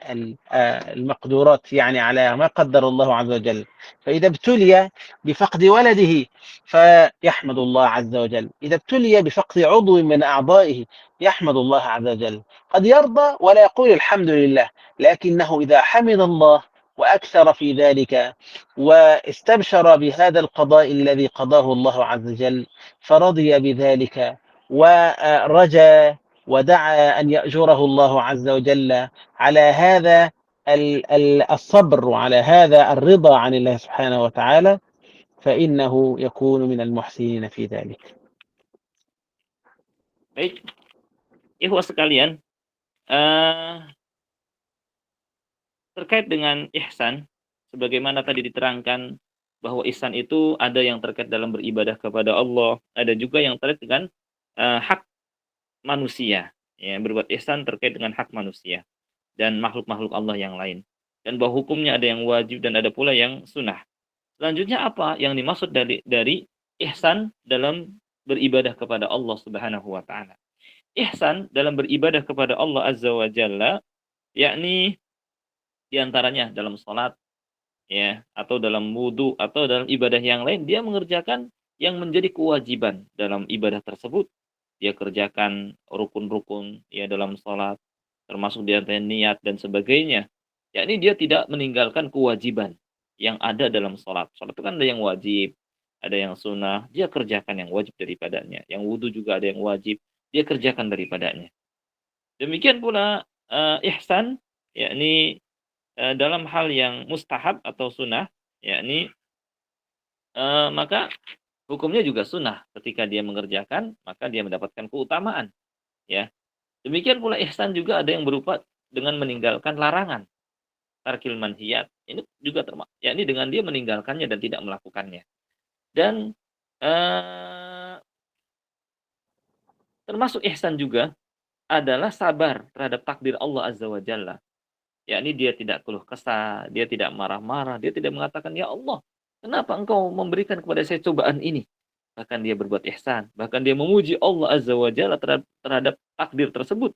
المقدورات، يعني على ما قدر الله عز وجل. فإذا ابتلي بفقد ولده فيحمد الله عز وجل، إذا ابتلي بفقد عضو من أعضائه يحمد الله عز وجل. قد يرضى ولا يقول الحمد لله، لكنه إذا حمد الله وأكثر في ذلك واستبشر بهذا القضاء الذي قضاه الله عز وجل فرضي بذلك ورجى ودعا أن يأجره الله عز وجل على هذا الصبر وعلى هذا الرضا عن الله سبحانه وتعالى، فإنه يكون من المحسنين في ذلك. Baik, ikhwah sekalian, terkait dengan ihsan, sebagaimana tadi diterangkan bahwa ihsan itu ada yang terkait dalam beribadah kepada Allah, ada juga yang terkait dengan hak manusia. Ya, berbuat ihsan terkait dengan hak manusia dan makhluk-makhluk Allah yang lain. Dan bahwa hukumnya ada yang wajib dan ada pula yang sunnah. Selanjutnya apa yang dimaksud dari ihsan dalam beribadah kepada Allah Subhanahu wa taala? Ihsan dalam beribadah kepada Allah Azza wa Jalla, yakni diantaranya dalam sholat, ya, atau dalam wudhu, atau dalam ibadah yang lain, dia mengerjakan yang menjadi kewajiban dalam ibadah tersebut. Dia kerjakan rukun-rukun ya dalam sholat, termasuk diantaranya niat dan sebagainya. Yakni dia tidak meninggalkan kewajiban yang ada dalam sholat. Sholat itu kan ada yang wajib, ada yang sunnah, dia kerjakan yang wajib daripadanya. Yang wudhu juga ada yang wajib, dia kerjakan daripadanya. Demikian pula ihsan, yakni dalam hal yang mustahab atau sunnah, yakni maka hukumnya juga sunnah. Ketika dia mengerjakan, maka dia mendapatkan keutamaan. Ya, demikian pula ihsan juga ada yang berupa dengan meninggalkan larangan, tarkil manhiyat. Ini juga termasuk, yakni dengan dia meninggalkannya dan tidak melakukannya. Dan termasuk ihsan juga adalah sabar terhadap takdir Allah Azza wa Jalla. Yakni dia tidak keluh kesah, dia tidak marah-marah, dia tidak mengatakan, ya Allah, kenapa engkau memberikan kepada saya cobaan ini? Bahkan dia berbuat ihsan, bahkan dia memuji Allah Azza wa Jalla terhadap takdir tersebut.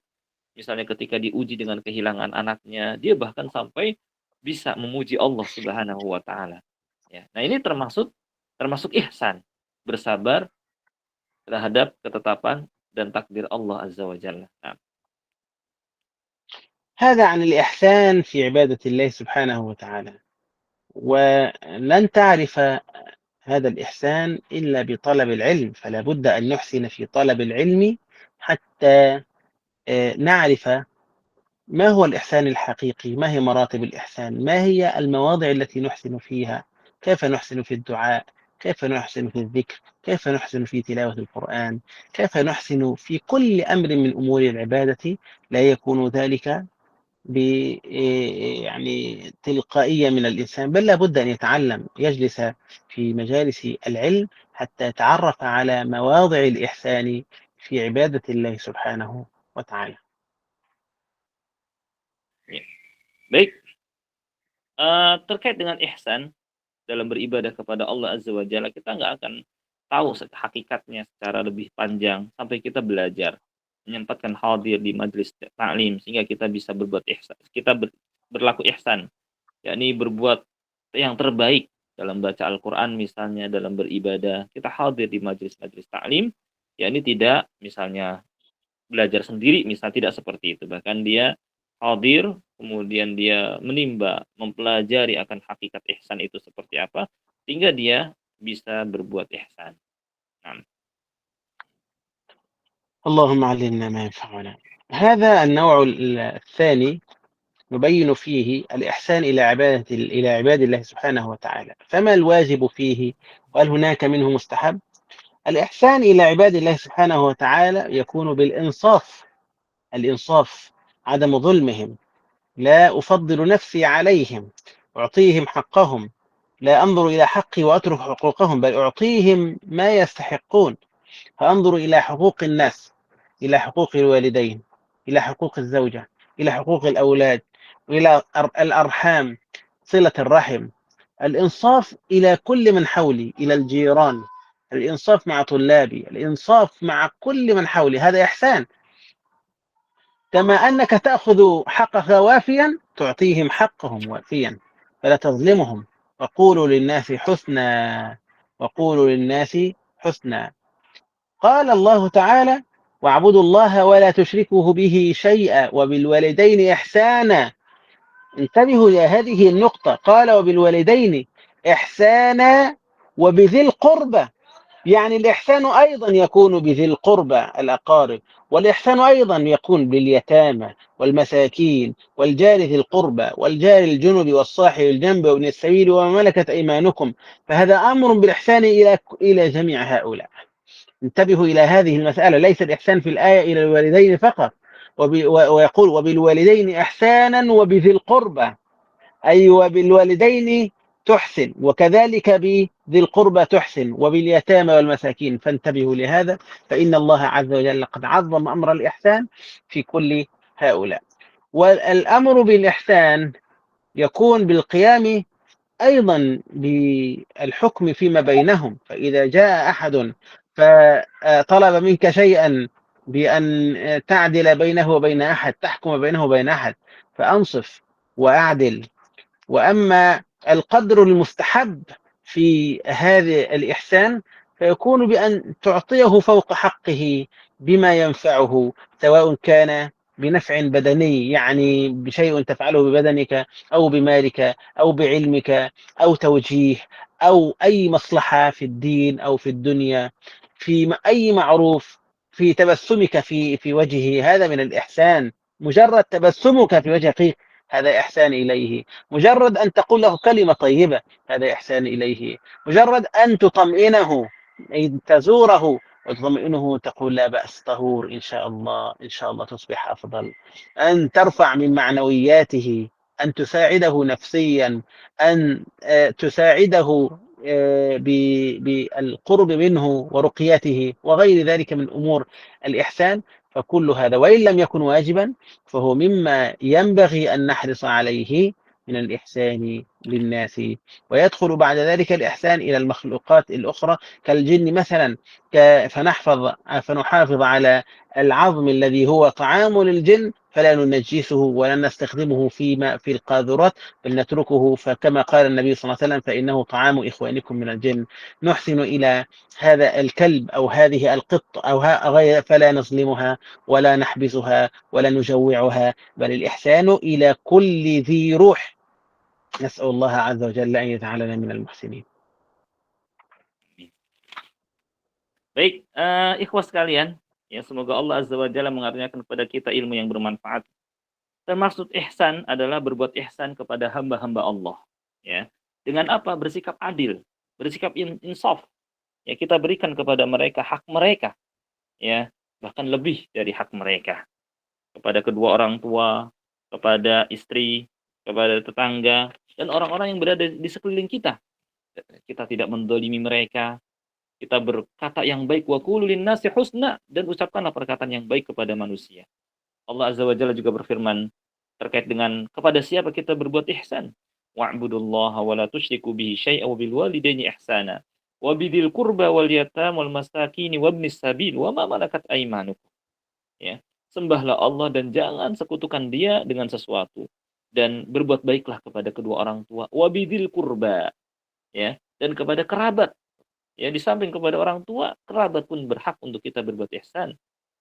Misalnya ketika diuji dengan kehilangan anaknya, dia bahkan sampai bisa memuji Allah Subhanahu wa taala. Ya. Nah, ini termasuk ihsan, bersabar terhadap ketetapan dan takdir Allah Azza wa Jalla. Nah. هذا عن الإحسان في عبادة الله سبحانه وتعالى. ولن تعرف هذا الإحسان إلا بطلب العلم، فلا بد أن نحسن في طلب العلم حتى نعرف ما هو الإحسان الحقيقي؟ ما هي مراتب الإحسان؟ ما هي المواضع التي نحسن فيها؟ كيف نحسن في الدعاء؟ كيف نحسن في الذكر؟ كيف نحسن في تلاوة القرآن؟ كيف نحسن في كل أمر من أمور العبادة؟ لا يكون ذلك ب يعني تلقائية من الإنسان، بل لابد أن يتعلم، يجلس في مجالس العلم حتى يتعرف على مواضع الإحسان في عبادة الله سبحانه وتعالى. Ya. Baik, terkait dengan ihsan dalam beribadah kepada Allah Azza wa Jalla, kita nggak akan tahu hakikatnya secara lebih panjang sampai kita belajar, menyempatkan hadir di majelis taklim sehingga kita bisa berbuat ihsan, kita berlaku ihsan, yakni berbuat yang terbaik dalam baca Al-Quran misalnya, dalam beribadah, kita hadir di majelis-majelis taklim, yakni tidak misalnya belajar sendiri, misal tidak seperti itu, bahkan dia hadir, kemudian dia menimba, mempelajari akan hakikat ihsan itu seperti apa, sehingga dia bisa berbuat ihsan. Nah, اللهم علمنا ما ينفعنا. هذا النوع الثاني نبين فيه الإحسان إلى عباد الله سبحانه وتعالى. فما الواجب فيه؟ وهل هناك منه مستحب؟ الإحسان إلى عباد الله سبحانه وتعالى يكون بالإنصاف، الإنصاف، عدم ظلمهم، لا أفضل نفسي عليهم، أعطيهم حقهم، لا أنظر إلى حقي وأترك حقوقهم، بل أعطيهم ما يستحقون، فأنظر إلى حقوق الناس، إلى حقوق الوالدين، إلى حقوق الزوجة، إلى حقوق الأولاد، وإلى الأرحام، صلة الرحم، الإنصاف إلى كل من حولي، إلى الجيران، الإنصاف مع طلابي، الإنصاف مع كل من حولي، هذا إحسان. كما أنك تأخذ حقك وافيا تعطيهم حقهم وافيا، فلا تظلمهم. وقولوا للناس حسنا، وقولوا للناس حسنا. قال الله تعالى: واعبدوا الله ولا تشركوا به شيئا وبالوالدين إحسانا. انتبهوا إلى هذه النقطة، قال وبالوالدين إحسانا وبذي القربى، يعني الإحسان أيضا يكون بذي القربى الأقارب، والإحسان أيضا يكون باليتامى والمساكين والجار ذي القربى والجار الجنب والصاحب الجنب وابن السبيل وما ملكت أيمانكم، فهذا أمر بالإحسان إلى جميع هؤلاء. انتبهوا إلى هذه المسألة، ليس الإحسان في الآية إلى الوالدين فقط، ويقول وبالوالدين إحسانا وبذي القربى، أي وبالوالدين تحسن، وكذلك بذي القربى تحسن، وباليتامى والمساكين. فانتبهوا لهذا، فإن الله عز وجل قد عظم أمر الإحسان في كل هؤلاء. والأمر بالإحسان يكون بالقيام أيضا بالحكم فيما بينهم، فإذا جاء أحد فطلب منك شيئا بأن تعدل بينه وبين أحد، تحكم بينه وبين أحد، فأنصف وأعدل. وأما القدر المستحب في هذا الإحسان فيكون بأن تعطيه فوق حقه بما ينفعه، سواء كان بنفع بدني، يعني بشيء تفعله ببدنك أو بمالك أو بعلمك أو توجيه أو أي مصلحة في الدين أو في الدنيا، في أي معروف، في تبسمك في وجهه، هذا من الإحسان. مجرد تبسمك في وجه أخيك هذا إحسان إليه، مجرد أن تقول له كلمة طيبة هذا إحسان إليه، مجرد أن تطمئنه، أي تزوره وتطمئنه تقول لا بأس، طهور إن شاء الله، إن شاء الله تصبح أفضل، أن ترفع من معنوياته، أن تساعده نفسيا، أن تساعده بالقرب منه ورقيته وغير ذلك من أمور الإحسان. فكل هذا وإن لم يكن واجبا فهو مما ينبغي أن نحرص عليه من الإحسان للناس. ويدخل بعد ذلك الإحسان إلى المخلوقات الأخرى كالجن مثلا، فنحافظ على العظم الذي هو طعام للجن، فلا ننجسه ولا نستخدمه في القاذورات، بل نتركه، فكما قال النبي صلى الله عليه وسلم فإنه طعام إخوانكم من الجن. نحسن إلى هذا الكلب أو هذه القط أو غير، فلا نظلمها ولا نحبسها ولا نجوعها، بل الإحسان إلى كل ذي روح. نسأل الله عز وجل أن يجعلنا من المحسنين. baik, ikhwas sekalian, ya semoga Allah Azza wa Jalla mengaruniakan kepada kita ilmu yang bermanfaat Termasuk ihsan adalah berbuat ihsan kepada hamba-hamba Allah, ya. Dengan apa? Bersikap adil, bersikap insaf. Ya, kita berikan kepada mereka hak mereka, ya, bahkan lebih dari hak mereka. Kepada kedua orang tua, kepada istri, kepada tetangga, dan orang-orang yang berada di sekeliling kita. Kita tidak mendolimi mereka, kita berkata yang baik, wa qulu linnasi husna, dan ucapkanlah perkataan yang baik kepada manusia. Allah Azza wa Jalla juga berfirman terkait dengan kepada siapa kita berbuat ihsan. Wa'budullaha wa la tusyriku bihi syai'a wa bil walidaini ihsana wa bidil qurba wal yatam wal masakin wa ibnis sabil wa ma malakat aymanukum. Ya. Sembahlah Allah dan jangan sekutukan Dia dengan sesuatu, dan berbuat baiklah kepada kedua orang tua, wa bidil qurba, ya, dan kepada kerabat. Ya, di samping kepada orang tua, kerabat pun berhak untuk kita berbuat ihsan.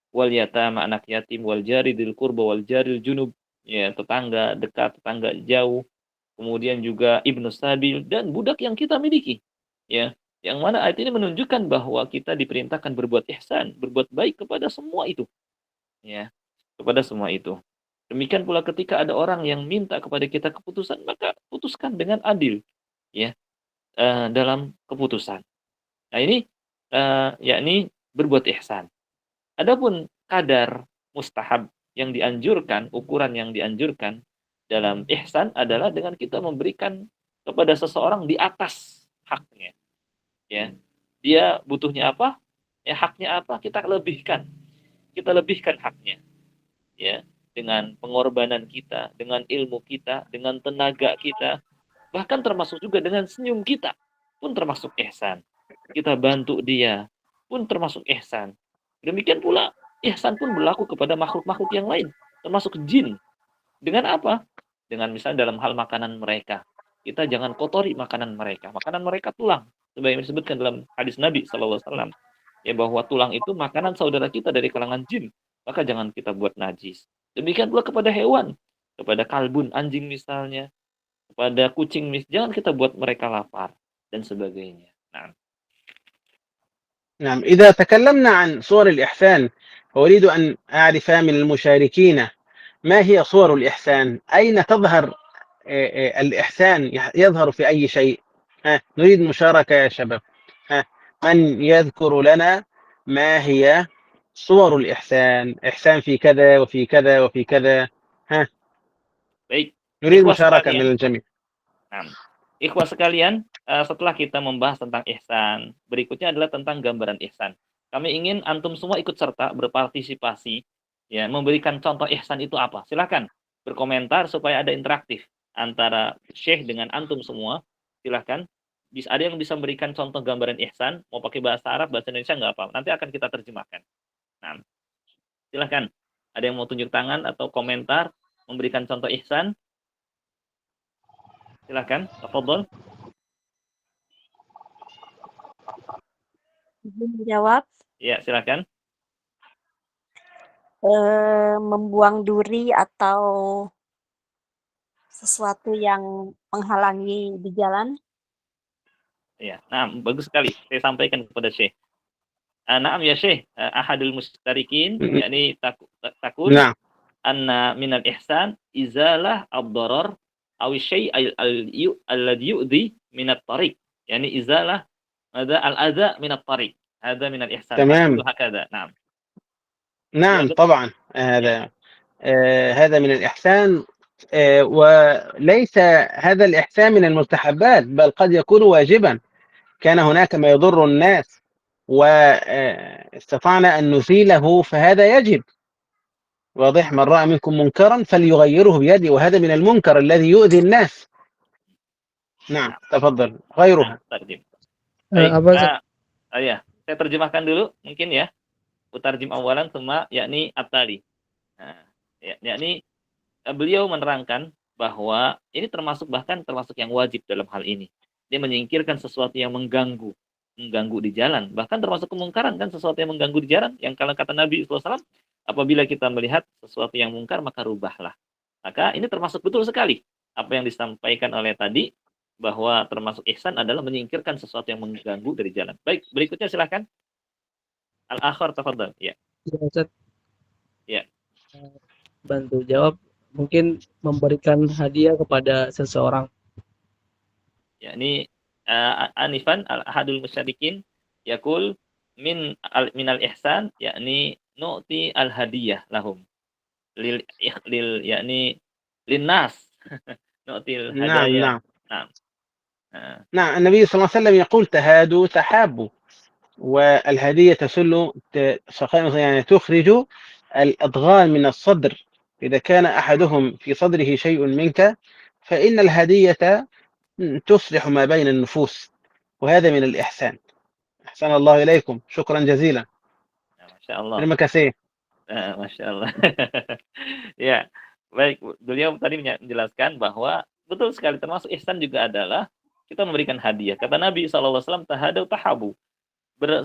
Wal yatama, anak yatim, wal jari dzil qurba wal jaril junub, ya, tetangga dekat, tetangga jauh. Kemudian juga ibnu sabil dan budak yang kita miliki. Ya, yang mana ayat ini menunjukkan bahwa kita diperintahkan berbuat ihsan, berbuat baik kepada semua itu. Ya, kepada semua itu. Demikian pula ketika ada orang yang minta kepada kita keputusan, maka putuskan dengan adil, ya, dalam keputusan. Nah, ini yakni berbuat ihsan. Adapun kadar mustahab yang dianjurkan, ukuran yang dianjurkan dalam ihsan adalah dengan kita memberikan kepada seseorang di atas haknya. Ya. Dia butuhnya apa? Ya, haknya apa? Kita lebihkan. Kita lebihkan haknya. Ya, dengan pengorbanan kita, dengan ilmu kita, dengan tenaga kita, bahkan termasuk juga dengan senyum kita pun termasuk ihsan. Kita bantu dia pun termasuk ihsan. Demikian pula ihsan pun berlaku kepada makhluk-makhluk yang lain, termasuk jin. Dengan apa? Dengan misalnya dalam hal makanan mereka. Kita jangan kotori makanan mereka. Makanan mereka tulang. Sebagaimana disebutkan dalam hadis Nabi SAW. Ya, bahwa tulang itu makanan saudara kita dari kalangan jin. Maka jangan kita buat najis. Demikian pula kepada hewan. Kepada kalbun, anjing misalnya. Kepada kucing, jangan kita buat mereka lapar. Dan sebagainya. Nah, نعم، إذا تكلمنا عن صور الإحسان أريد أن أعرف من المشاركين ما هي صور الإحسان؟ أين تظهر الإحسان؟ يظهر في أي شيء؟ نريد مشاركة يا شباب. من يذكر لنا ما هي صور الإحسان؟ إحسان في كذا وفي كذا وفي كذا. baik. نريد Ikhwah مشاركة sekalian. من الجميع. Nah, ikhwah sekalian, setelah kita membahas tentang ihsan, berikutnya adalah tentang gambaran ihsan. Kami ingin antum semua ikut serta berpartisipasi, ya, memberikan contoh ihsan itu apa. Silakan berkomentar supaya ada interaktif antara Syekh dengan antum semua. Silakan. Bisa ada yang bisa memberikan contoh gambaran ihsan, mau pakai bahasa Arab, bahasa Indonesia nggak apa. Nanti akan kita terjemahkan. Nah, silakan. Ada yang mau tunjuk tangan atau komentar memberikan contoh ihsan? Silakan, tafadhol. Menjawab, Ya, silakan. membuang duri atau sesuatu yang menghalangi di jalan. Ya, nah, bagus sekali. Saya sampaikan kepada Syekh. Naam ya Syekh, ahadul mustarikin, yakni takun نعم anna minal ihsan izalah ad-darar aw syai' alladhi yu'dhi minat tariq. Yani izalah al-adha minat tariq. Hada minal ihsan. تمام. Hakada. Naam. نعم Ya, طبعا هذا من الإحسان، وليس هذا الإحسان من المستحبات، بل قد يكون واجبا. كان هناك ما يضر الناس واستطعنا أن نزيله فهذا يجب. واضح؟ من رأى منكم منكرا فليغيره بيده، وهذا من المنكر الذي يؤذي الناس. نعم تفضل. غيرها. Baik, ya, saya terjemahkan dulu mungkin ya. Utarjim awalan summa yakni at-tali. Nah, yakni beliau menerangkan bahwa ini bahkan termasuk yang wajib dalam hal ini. Dia menyingkirkan sesuatu yang mengganggu di jalan, bahkan termasuk kemungkaran kan, sesuatu yang mengganggu di jalan, yang kalau kata Nabi SAW, apabila kita melihat sesuatu yang mungkar maka rubahlah. Maka ini termasuk betul sekali apa yang disampaikan oleh tadi, bahwa termasuk ihsan adalah menyingkirkan sesuatu yang mengganggu dari jalan. Baik, berikutnya silahkan. Al-akhir tafadhal. Ya. Ya, Ustaz. Ya. Bantu jawab mungkin memberikan hadiah kepada seseorang. yakni anifan al-ahadul musyarikin yaqul minal ihsan yakni nu'ti al-hadiyah lahum lil yakni linnas nu'til نعم hadaya. نعم Nah, nah, نعم النبي صلى الله عليه وسلم يقول تهادوا تحابوا، والهدية يعني تخرج الأضغان من الصدر. إذا كان أحدهم في صدره شيء منك فإن الهدية تصلح ما بين النفوس، وهذا من الإحسان. أحسن الله إليكم، شكرا جزيلا. Masya Allah. Terima kasih. Masya Allah. Ya, baik. Beliau tadi menjelaskan bahwa betul sekali termasuk ihsan juga adalah kita memberikan hadiah. Kata Nabi SAW, tahadau tahabu.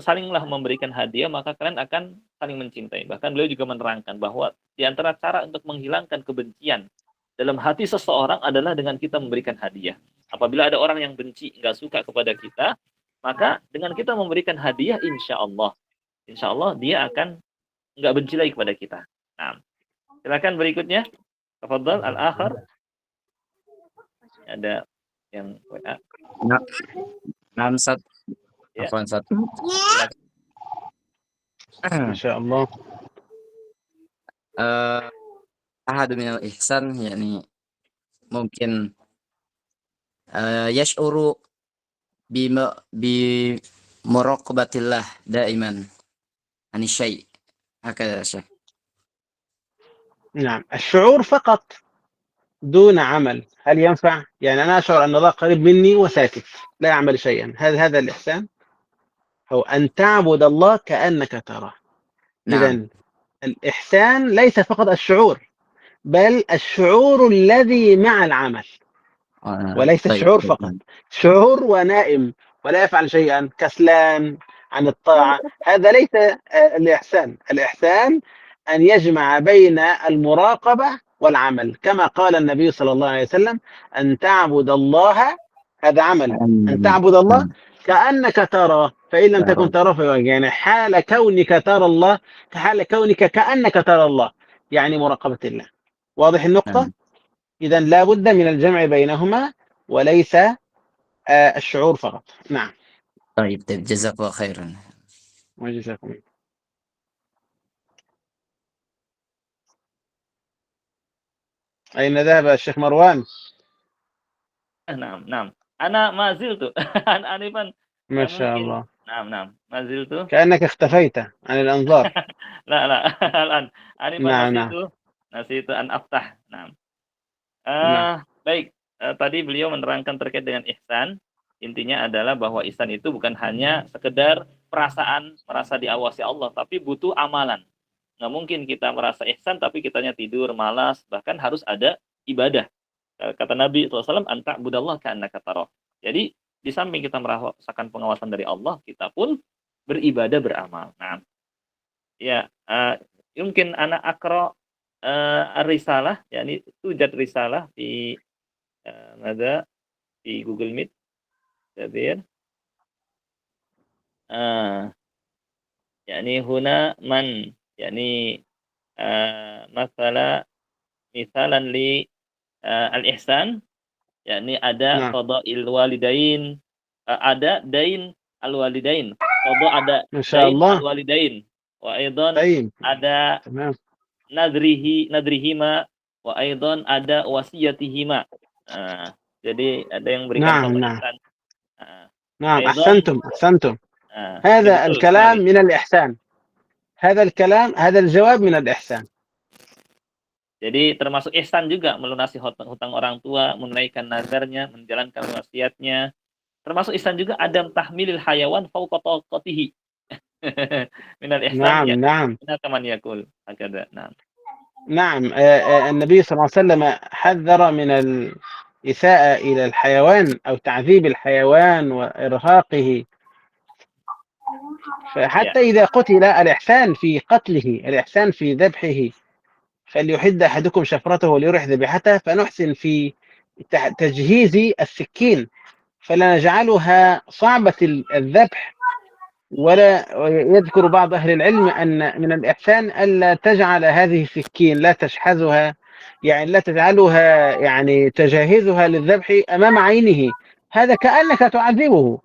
Salinglah memberikan hadiah, maka kalian akan saling mencintai. Bahkan beliau juga menerangkan bahwa di antara cara untuk menghilangkan kebencian dalam hati seseorang adalah dengan kita memberikan hadiah. Apabila ada orang yang benci, nggak suka kepada kita, maka dengan kita memberikan hadiah, insya Allah dia akan nggak benci lagi kepada kita. Nah, silakan berikutnya. Tafadhal al-akhar. Ada yang WA. Nah, Ustaz. Ya. Afwan, Ustaz. Masya Allah. Ahadu minal ihsan yakni mungkin yash'uru bi muraqabatillah daiman ani syai'. هكذا يا شيخ. نعم، الشعور فقط دون عمل هل ينفع؟ يعني أنا أشعر أن الله قريب مني وساكت لا يعمل شيئا، هذا الإحسان؟ هو أن تعبد الله كأنك تراه. نعم. إذن الإحسان ليس فقط الشعور، بل الشعور الذي مع العمل، وليس طيب. الشعور فقط. شعور ونائم ولا يفعل شيئا، كسلان عن الطاعة، هذا ليس الإحسان. الإحسان أن يجمع بين المراقبة والعمل، كما قال النبي صلى الله عليه وسلم أن تعبد الله، هذا عمل، أن تعبد الله كأنك ترى، فإن لم تكن ترى يعني حال كونك ترى الله كحال كونك كأنك ترى الله، يعني مراقبة الله. واضح النقطة؟ إذن لا بد من الجمع بينهما وليس الشعور فقط. نعم. طيب جزاك الله خيرا. وجزاكم. أين ذهب الشيخ مروان؟ نعم. أنا ما زلت أنفا. ما شاء الله. نعم ما زلت. كأنك اختفيت عن الأنظار. لا الآن أنفا nasitu an aftah. Nah. Baik, tadi beliau menerangkan terkait dengan ihsan. Intinya adalah bahwa ihsan itu bukan hanya sekedar perasaan merasa diawasi Allah, tapi butuh amalan. Nggak mungkin kita merasa ihsan tapi kitanya tidur, malas, bahkan harus ada ibadah. Kata Nabi SAW, anta budallah ka'annaka tarah. Jadi di samping kita merasakan pengawasan dari Allah, kita pun beribadah, beramal. Nah, ya mungkin anak akro risalah, yakni tujad risalah di di Google Meet. Jadi yakni huna man, yakni misalan li al-ihsan, yakni ada qada'il walidain, ada dain al-walidain, qada ada dain al-walidain, wa aidan ada nadrihima, wa aidan ada wasiyatihima. Jadi ada yang berikan ihsan. نعم أحسنتم. هذا الكلام من الإحسان. هذا الجواب من الإحسان. Jadi termasuk ihsan juga melunasi hutang orang tua, menunaikan nazarnya, menjalankan wasiatnya. Termasuk ihsan juga adam tahmilil hayawan fawqa taqatihi. Minal ihsan. نعم. Kaman yaqul. Hakada. نعم. النبي صلى الله عليه وسلم حذر من الإساءة إلى الحيوان أو تعذيب الحيوان وإرهاقه، فحتى إذا قتل الإحسان في قتله، الإحسان في ذبحه، فليحد أحدكم شفرته وليرح ذبيحته، فنحسن في تجهيز السكين فلا نجعلها صعبة الذبح. ولا يذكر بعض أهل العلم أن من الإحسان ألا تجعل هذه السكين لا تشحذها يعني لا تجعلها يعني تجهيزها للذبح أمام عينه، هذا كأنك تعذبه.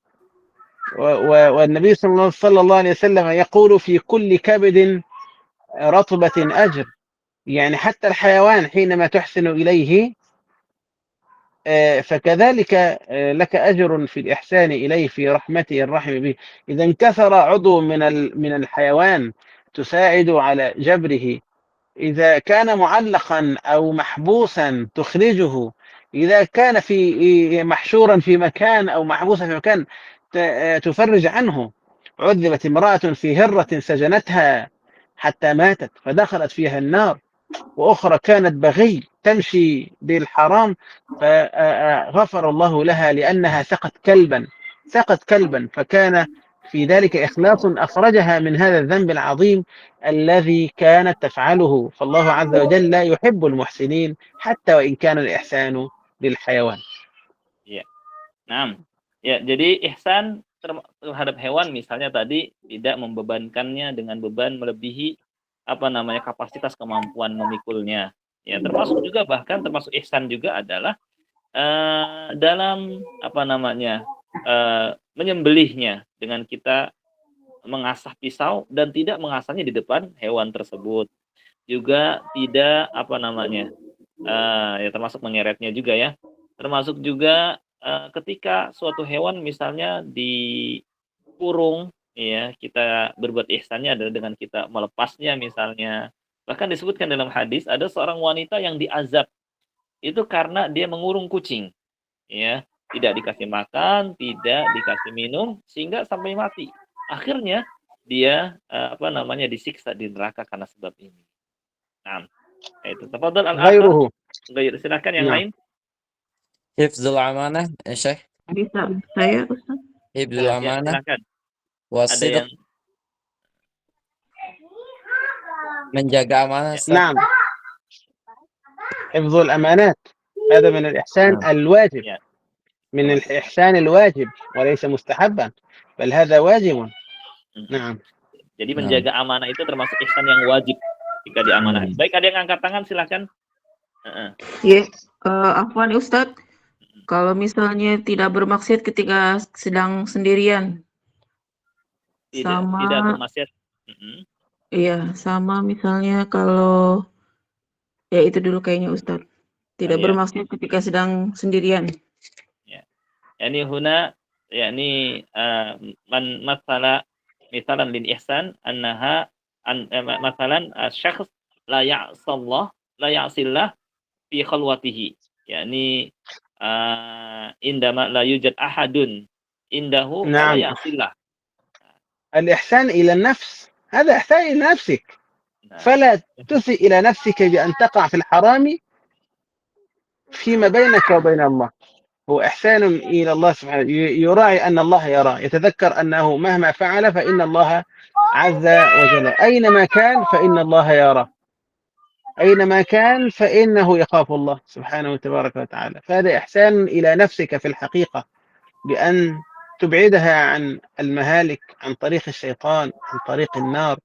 والنبي صلى الله عليه وسلم يقول في كل كبد رطبة أجر، يعني حتى الحيوان حينما تحسن إليه فكذلك لك أجر في الإحسان إليه، في رحمته الرحم به. إذا انكسر عضو من الحيوان تساعد على جبره، إذا كان معلقا أو محبوسا تخرجه، إذا كان في محشورا في مكان أو محبوسا في مكان تفرج عنه. عذبت امرأة في هرة سجنتها حتى ماتت فدخلت فيها النار، وأخرى كانت بغي تمشي بالحرام فغفر الله لها لأنها سقت كلبا، فكان في ذلك إخلاص أخرجها من هذا الذنب العظيم الذي كانت تفعله. فالله عز وجل لا يحب المحسنين حتى وإن كان الإحسان للحيوان. Nah, ya, jadi ihsan terhadap hewan misalnya tadi tidak membebankannya dengan beban melebihi kapasitas kemampuan memikulnya. Ya, termasuk juga bahkan termasuk ihsan juga adalah dalam menyembelihnya dengan kita mengasah pisau dan tidak mengasahnya di depan hewan tersebut. Juga tidak ya termasuk menyeretnya juga ya. Termasuk juga ketika suatu hewan misalnya dikurung, ya, kita berbuat ihsannya adalah dengan kita melepasnya misalnya. Bahkan disebutkan dalam hadis ada seorang wanita yang diazab itu karena dia mengurung kucing, ya, tidak dikasih makan, tidak dikasih minum sehingga sampai mati. Akhirnya dia disiksa di neraka karena sebab ini. Nah, itu. Tafadhal al-akhar. Silakan yang lain. Hifzul amanah, Syekh. Bisa saya, Ustaz? Hifzul amanah. Silakan. Ada yang menjaga amanah. نعم. حفظ الأمانات هذا من الإحسان الواجب، من الإحسان الواجب وليس مستحبا، بل هذا واجب. نعم. Jadi menjaga amanah itu termasuk ihsan yang wajib jika diamanahi. Baik, ada yang angkat tangan, silakan. Afwan Ustadz, kalau misalnya tidak bermaksiat ketika sedang sendirian, Tidak bermaksiat. Iya, sama misalnya kalau ya itu dulu kayaknya Ustadz, tidak bermaksiat ketika sedang sendirian. Yani huna yani man masala misalan lil ihsan annaha masalan syakhs la ya'sillah fi khalwatihi, yani indama la yujad ahadun indahu la ya'sillah. الإحسان إلى النفس هذا إحسان إلى نفسك، فلا تسيء إلى نفسك بأن تقع في الحرام فيما بينك وبين الله. هو إحسان إلى الله سبحانه، يراعي أن الله يرى، يتذكر أنه مهما فعل فإن الله عز وجل أينما كان فإن الله يرى، أينما كان فإنه يخاف الله سبحانه وتبارك وتعالى. فهذا إحسان إلى نفسك في الحقيقة، بأن تبعدها عن المهالك، عن طريق الشيطان، عن طريق النار،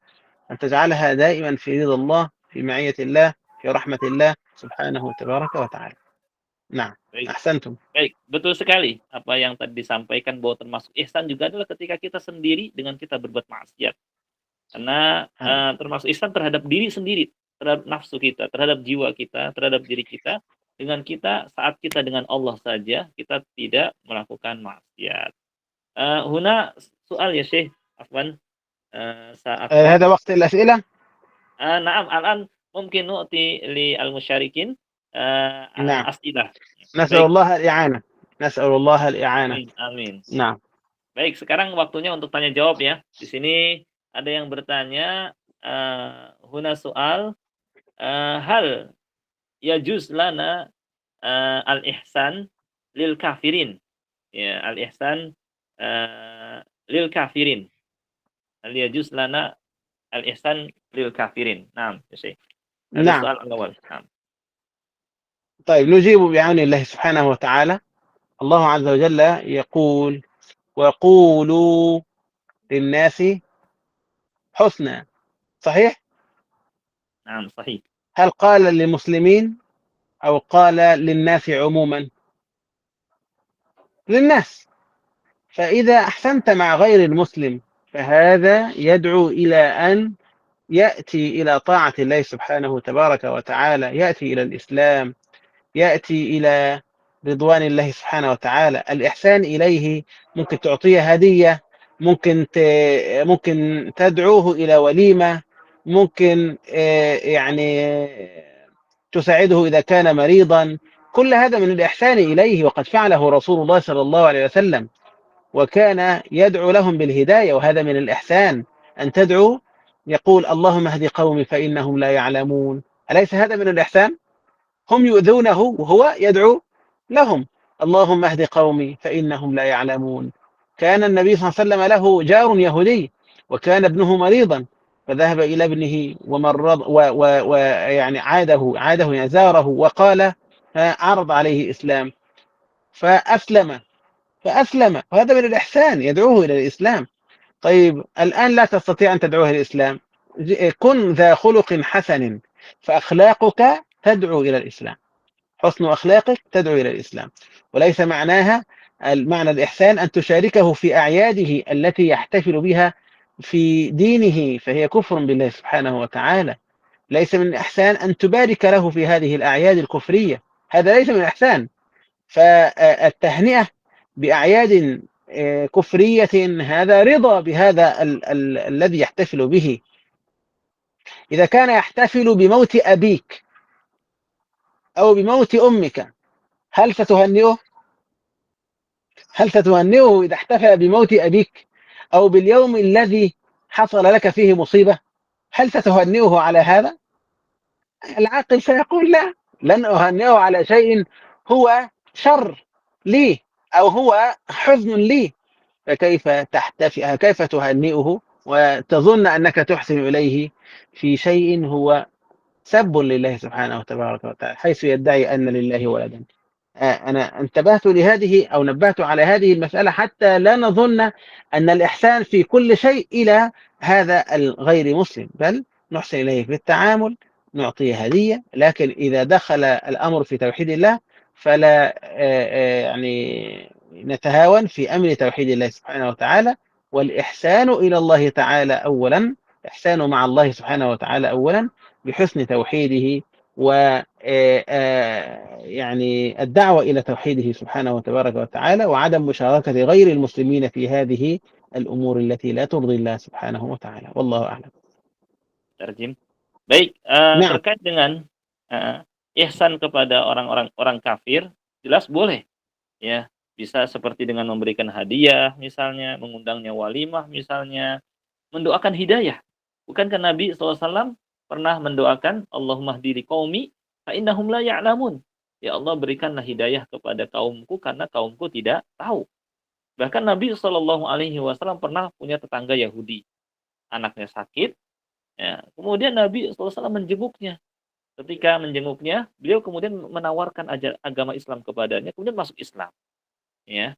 أن تجعلها دائما في رضا الله، في معية الله، في رحمة الله سبحانه وتبارك وتعالى. Nah, ahsantum. Baik, betul sekali apa yang tadi disampaikan bahwa termasuk ihsan juga adalah ketika kita sendiri dengan kita berbuat maksiat. Karena termasuk ihsan terhadap diri sendiri, terhadap nafsu kita, terhadap jiwa kita, terhadap diri kita, dengan kita saat kita dengan Allah saja kita tidak melakukan maksiat. Huna soal ya Syekh Afwan. هذا وقت الأسئلة؟ نعم، الآن ممكن نؤتي للمشاركين أسئلة. نسأل الله الإعانة. نسأل الله الإعانة. Amin. Nah. Baik, sekarang waktunya untuk tanya jawab ya. Di sini ada yang bertanya, huna soal, hal yajuz lana al-ihsan lil kafirin. Ya, al-ihsan lil kafirin. Hal yajuz lana al-ihsan lil kafirin. Naam, ya Syekh. نعم. السؤال الأول. نعم. طيب نجيب بعون الله سبحانه وتعالى. الله عز وجل يقول: وقولوا للناس حسنا. صحيح؟ نعم صحيح. هل قال للمسلمين أو قال للناس عموما؟ للناس. فإذا أحسنت مع غير المسلم فهذا يدعو إلى أن يأتي إلى طاعة الله سبحانه تبارك وتعالى، يأتي إلى الإسلام، يأتي إلى رضوان الله سبحانه وتعالى. الإحسان إليه ممكن تعطيه هدية، ممكن تدعوه إلى وليمة، ممكن يعني تساعده إذا كان مريضا. كل هذا من الإحسان إليه، وقد فعله رسول الله صلى الله عليه وسلم، وكان يدعو لهم بالهداية، وهذا من الإحسان أن تدعو. يقول اللهم اهد قومي فإنهم لا يعلمون. أليس هذا من الإحسان؟ هم يؤذونه وهو يدعو لهم. اللهم اهد قومي فإنهم لا يعلمون. كان النبي صلى الله عليه وسلم له جار يهودي، وكان ابنه مريضا، فذهب إلى ابنه ومرض ويعني عاده يزاره، وقال عرض عليه الإسلام فأسلم. وهذا من الإحسان، يدعوه إلى الإسلام. طيب الآن لا تستطيع أن تدعوه إلى الإسلام، كن ذا خلق حسن فأخلاقك تدعو إلى الإسلام. حسن أخلاقك تدعو إلى الإسلام. وليس معناها المعنى الإحسان أن تشاركه في أعياده التي يحتفل بها في دينه، فهي كفر بالله سبحانه وتعالى. ليس من الإحسان أن تبارك له في هذه الأعياد الكفرية، هذا ليس من الإحسان. فالتهنئة بأعياد كفرية هذا رضا بهذا الذي يحتفل به. إذا كان يحتفل بموت أبيك أو بموت أمك، هل ستهنئه؟ هل ستهنئه إذا احتفل بموت أبيك أو باليوم الذي حصل لك فيه مصيبة؟ هل ستهنئه على هذا؟ العاقل سيقول لا، لن أهنئه على شيء هو شر لي أو هو حزن لي. كيف تهنئه وتظن أنك تحسن إليه في شيء هو سب لله سبحانه وتبارك وتعالى، حيث يدعي أن لله ولدا. أنا انتبهت لهذه أو نبهت على هذه المسألة حتى لا نظن أن الإحسان في كل شيء إلى هذا الغير مسلم، بل نحسن إليه في التعامل، نعطيه هدية. لكن إذا دخل الأمر في توحيد الله فلا يعني نتهاون في أمر توحيد الله سبحانه وتعالى. والإحسان إلى الله تعالى أولا، إحسان مع الله سبحانه وتعالى أولا بحسن توحيده، و يعني الدعوة إلى توحيده سبحانه وتبارك وتعالى، وعدم مشاركة غير المسلمين في هذه الأمور التي لا ترضي الله سبحانه وتعالى. والله أعلم. Terjem. Baik, نعم. terkait dengan ihsan kepada orang kafir, jelas boleh, ya. Bisa seperti dengan memberikan hadiah misalnya, mengundangnya walimah misalnya, mendoakan hidayah. Bukankah Nabi SAW pernah mendoakan Allahumma hdili qaumi fa innahum la ya'lamun. Ya Allah, berikanlah hidayah kepada kaumku karena kaumku tidak tahu. Bahkan Nabi SAW pernah punya tetangga Yahudi, anaknya sakit, ya. Kemudian Nabi SAW menjenguknya. Ketika menjenguknya, beliau kemudian menawarkan agama Islam kepadanya, kemudian masuk Islam. Ya.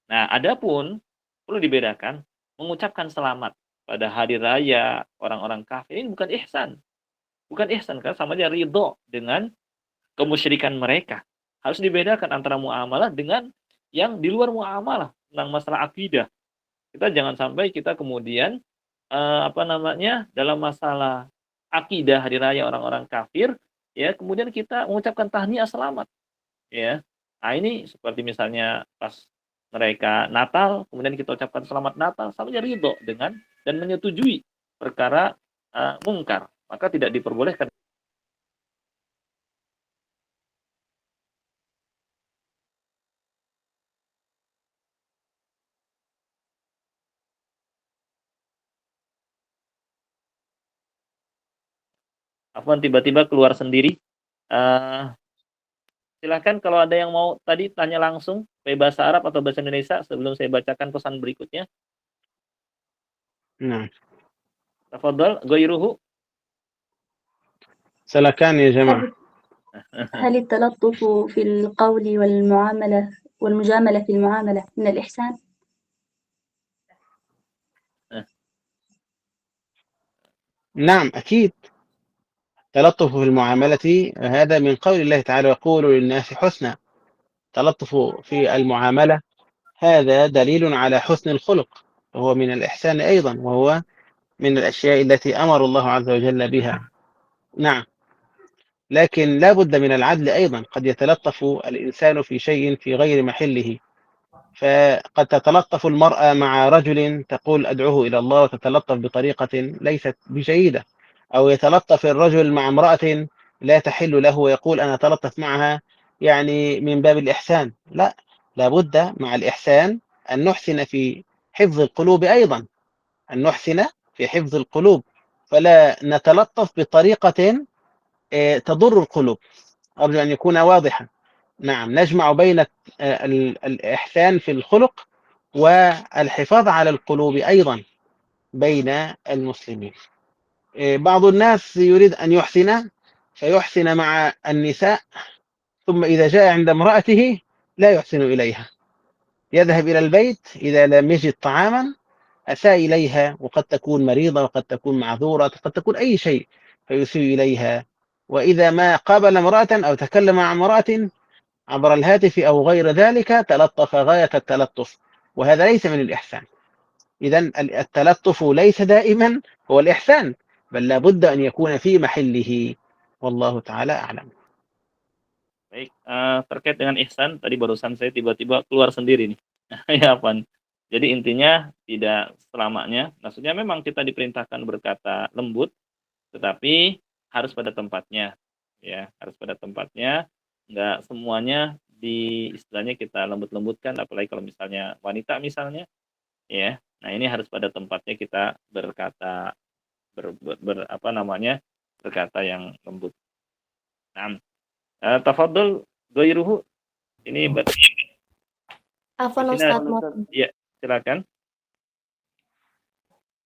Nah, adapun perlu dibedakan, mengucapkan selamat pada hari raya orang-orang kafir ini bukan ihsan. Bukan ihsan, karena sama aja ridho dengan kemusyrikan mereka. Harus dibedakan antara muamalah dengan yang di luar muamalah, tentang masalah akidah. Kita jangan sampai kita kemudian dalam masalah akidah hari raya orang-orang kafir, ya, kemudian kita mengucapkan tahniah selamat, ya. Nah, ini seperti misalnya pas mereka Natal, kemudian kita ucapkan selamat Natal, sama aja ridho dengan dan menyetujui perkara mungkar, maka tidak diperbolehkan. Afwan, tiba-tiba keluar sendiri. Silakan kalau ada yang mau tadi tanya langsung, pakai bahasa Arab atau bahasa Indonesia sebelum saya bacakan pesan berikutnya. نعم. Tafadhal, ghairuhu. سلكان يا جماعة. هل التلطف في القول والمجاملة في المعاملة من الإحسان؟ نعم أكيد. تلطف في المعاملة هذا من قول الله تعالى وقولوا للناس حسنا. تلطف في المعاملة هذا دليل على حسن الخلق، وهو من الإحسان أيضا، وهو من الأشياء التي أمر الله عز وجل بها. نعم، لكن لا بد من العدل أيضا. قد يتلطف الإنسان في شيء في غير محله، فقد تتلطف المرأة مع رجل تقول أدعوه إلى الله وتتلطف بطريقة ليست بجيدة، أو يتلطف الرجل مع امرأة لا تحل له ويقول أنا أتلطف معها يعني من باب الإحسان. لا، لابد مع الإحسان أن نحسن في حفظ القلوب أيضا، أن نحسن في حفظ القلوب، فلا نتلطف بطريقة تضر القلوب. أرجو أن يكون واضحا. نعم، نجمع بين الإحسان في الخلق والحفاظ على القلوب أيضا بين المسلمين. بعض الناس يريد أن يحسن فيحسن مع النساء، ثم إذا جاء عند امرأته لا يحسن إليها، يذهب إلى البيت إذا لم يجد طعاما أساء إليها، وقد تكون مريضة وقد تكون معذورة، قد تكون أي شيء، فيسيء إليها. وإذا ما قابل امرأة أو تكلم مع امرأة عبر الهاتف أو غير ذلك تلطف غاية التلطف، وهذا ليس من الإحسان. إذن التلطف ليس دائما هو الإحسان، بل لابد أن يكون في محله، والله تعالى أعلم. Baik, terkait dengan ihsan, tadi barusan saya tiba-tiba keluar sendiri nih. Ya, Pan. Jadi intinya tidak selamanya, maksudnya memang kita diperintahkan berkata lembut, tetapi harus pada tempatnya. Ya, harus pada tempatnya. Enggak semuanya istilahnya kita lembut-lembutkan, apalagi kalau misalnya wanita misalnya, ya. Nah, ini harus pada tempatnya kita berkata berkata yang lembut. Nah, tafadhol ghairuhu, ini Afwan di sini Ustadz, ya, silakan.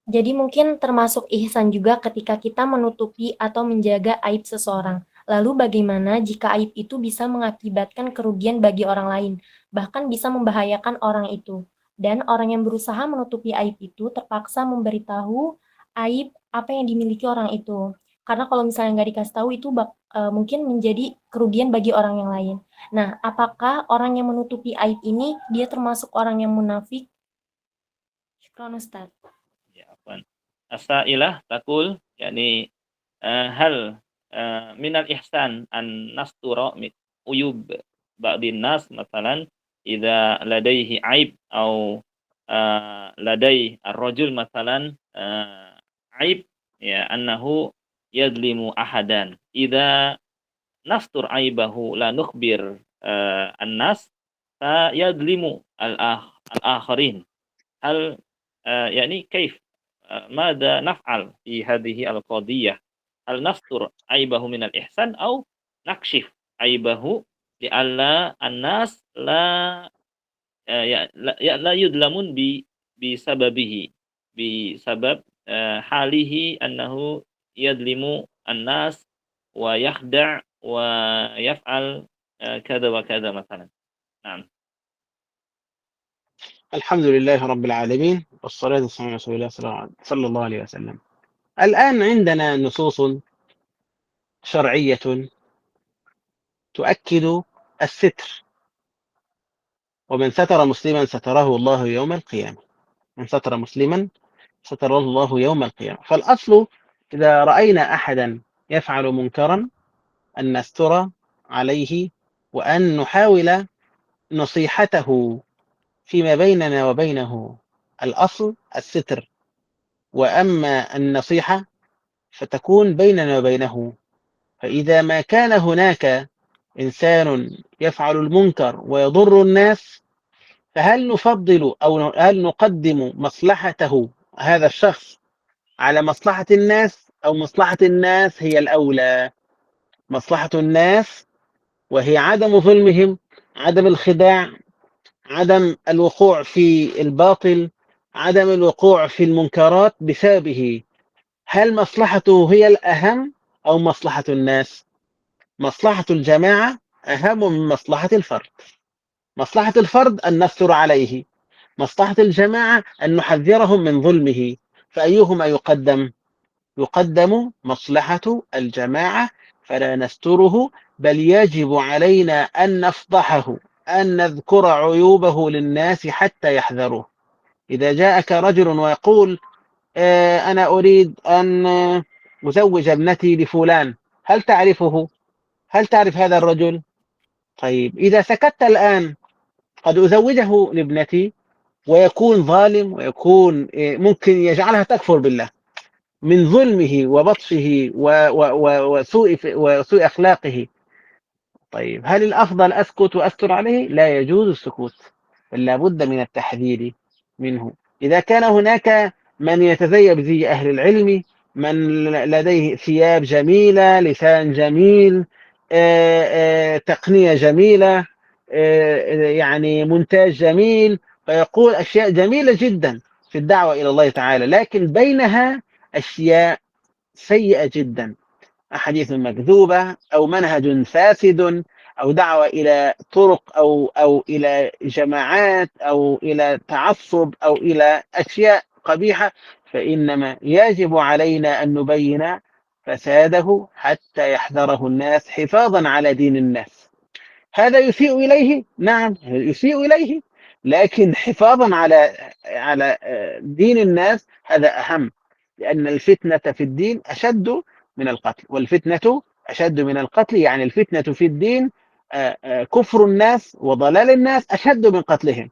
jadi mungkin termasuk ihsan juga ketika kita menutupi atau menjaga aib seseorang. Lalu bagaimana jika aib itu bisa mengakibatkan kerugian bagi orang lain, bahkan bisa membahayakan orang itu. Dan orang yang berusaha menutupi aib itu terpaksa memberitahu aib apa yang dimiliki orang itu. Karena kalau misalnya nggak dikasih tahu itu mungkin menjadi kerugian bagi orang yang lain. Nah, apakah orang yang menutupi aib ini dia termasuk orang yang munafik? Syukran Ustaz. Ya, Afwan. Asailah takul, yakni hal minal ihsan an nastura uyub ba'din nas, masalan idza ladaihi aib au ladai ar-rajul masalan aib, ya, annahu yadlimu ahadan. Idza nastur aibahu la nukhbir an-nas fa yadlimu al-akharin. Hal يعني كيف ماذا نفعل في هذه القضية؟ هل نستر عيبه من الإحسان أو نكشف عيبه لئلا الناس لا يظلمون بسببه، بسبب حاله أنه يظلم الناس ويخدع ويفعل كذا وكذا مثلا. نعم. الحمد لله رب العالمين، والصلاة والسلام على رسول الله صلى الله عليه وسلم. الآن عندنا نصوص شرعية تؤكد الستر، ومن ستر مسلما ستره الله يوم القيامة. من ستر مسلما ستره الله يوم القيامة. فالأصل إذا رأينا أحدا يفعل منكرا أن نستر عليه، وأن نحاول نصيحته فيما بيننا وبينه. الأصل الستر، وأما النصيحة فتكون بيننا وبينه. فإذا ما كان هناك إنسان يفعل المنكر ويضر الناس، فهل نفضل أو هل نقدم مصلحته هذا الشخص على مصلحة الناس، أو مصلحة الناس هي الأولى؟ مصلحة الناس وهي عدم ظلمهم، عدم الخداع، عدم الوقوع في الباطل، عدم الوقوع في المنكرات بسببه. هل مصلحته هي الأهم أو مصلحة الناس؟ مصلحة الجماعة أهم من مصلحة الفرد. مصلحة الفرد أن نستر عليه، مصلحة الجماعة أن نحذرهم من ظلمه، فأيهما يقدم؟ يقدم مصلحة الجماعة فلا نستره، بل يجب علينا أن نفضحه، أن نذكر عيوبه للناس حتى يحذروه. إذا جاءك رجل ويقول أنا أريد أن أزوج ابنتي لفلان، هل تعرفه؟ هل تعرف هذا الرجل؟ طيب إذا سكت الآن قد أزوجه لابنتي ويكون ظالم، ويكون ممكن يجعلها تكفر بالله من ظلمه وبطشه وسوء أخلاقه. طيب هل الأفضل أسكت وأستر عليه؟ لا يجوز السكوت، بل لا بد من التحذير منه. إذا كان هناك من يتزيى بزي أهل العلم، من لديه ثياب جميلة، لسان جميل، تقنية جميلة، يعني مونتاج جميل، فيقول أشياء جميلة جدا في الدعوة إلى الله تعالى، لكن بينها أشياء سيئة جدا، أحاديث مكذوبة أو منهج فاسد أو دعوة إلى طرق أو إلى جماعات أو إلى تعصب أو إلى أشياء قبيحة، فإنما يجب علينا أن نبين فساده حتى يحذره الناس حفاظا على دين الناس. هذا يسيء إليه، نعم يسيء إليه، لكن حفاظا على دين الناس هذا أهم، لأن الفتنة في الدين أشد من القتل، والفتنة أشد من القتل، يعني الفتنة في الدين كفر الناس وضلال الناس أشد من قتلهم،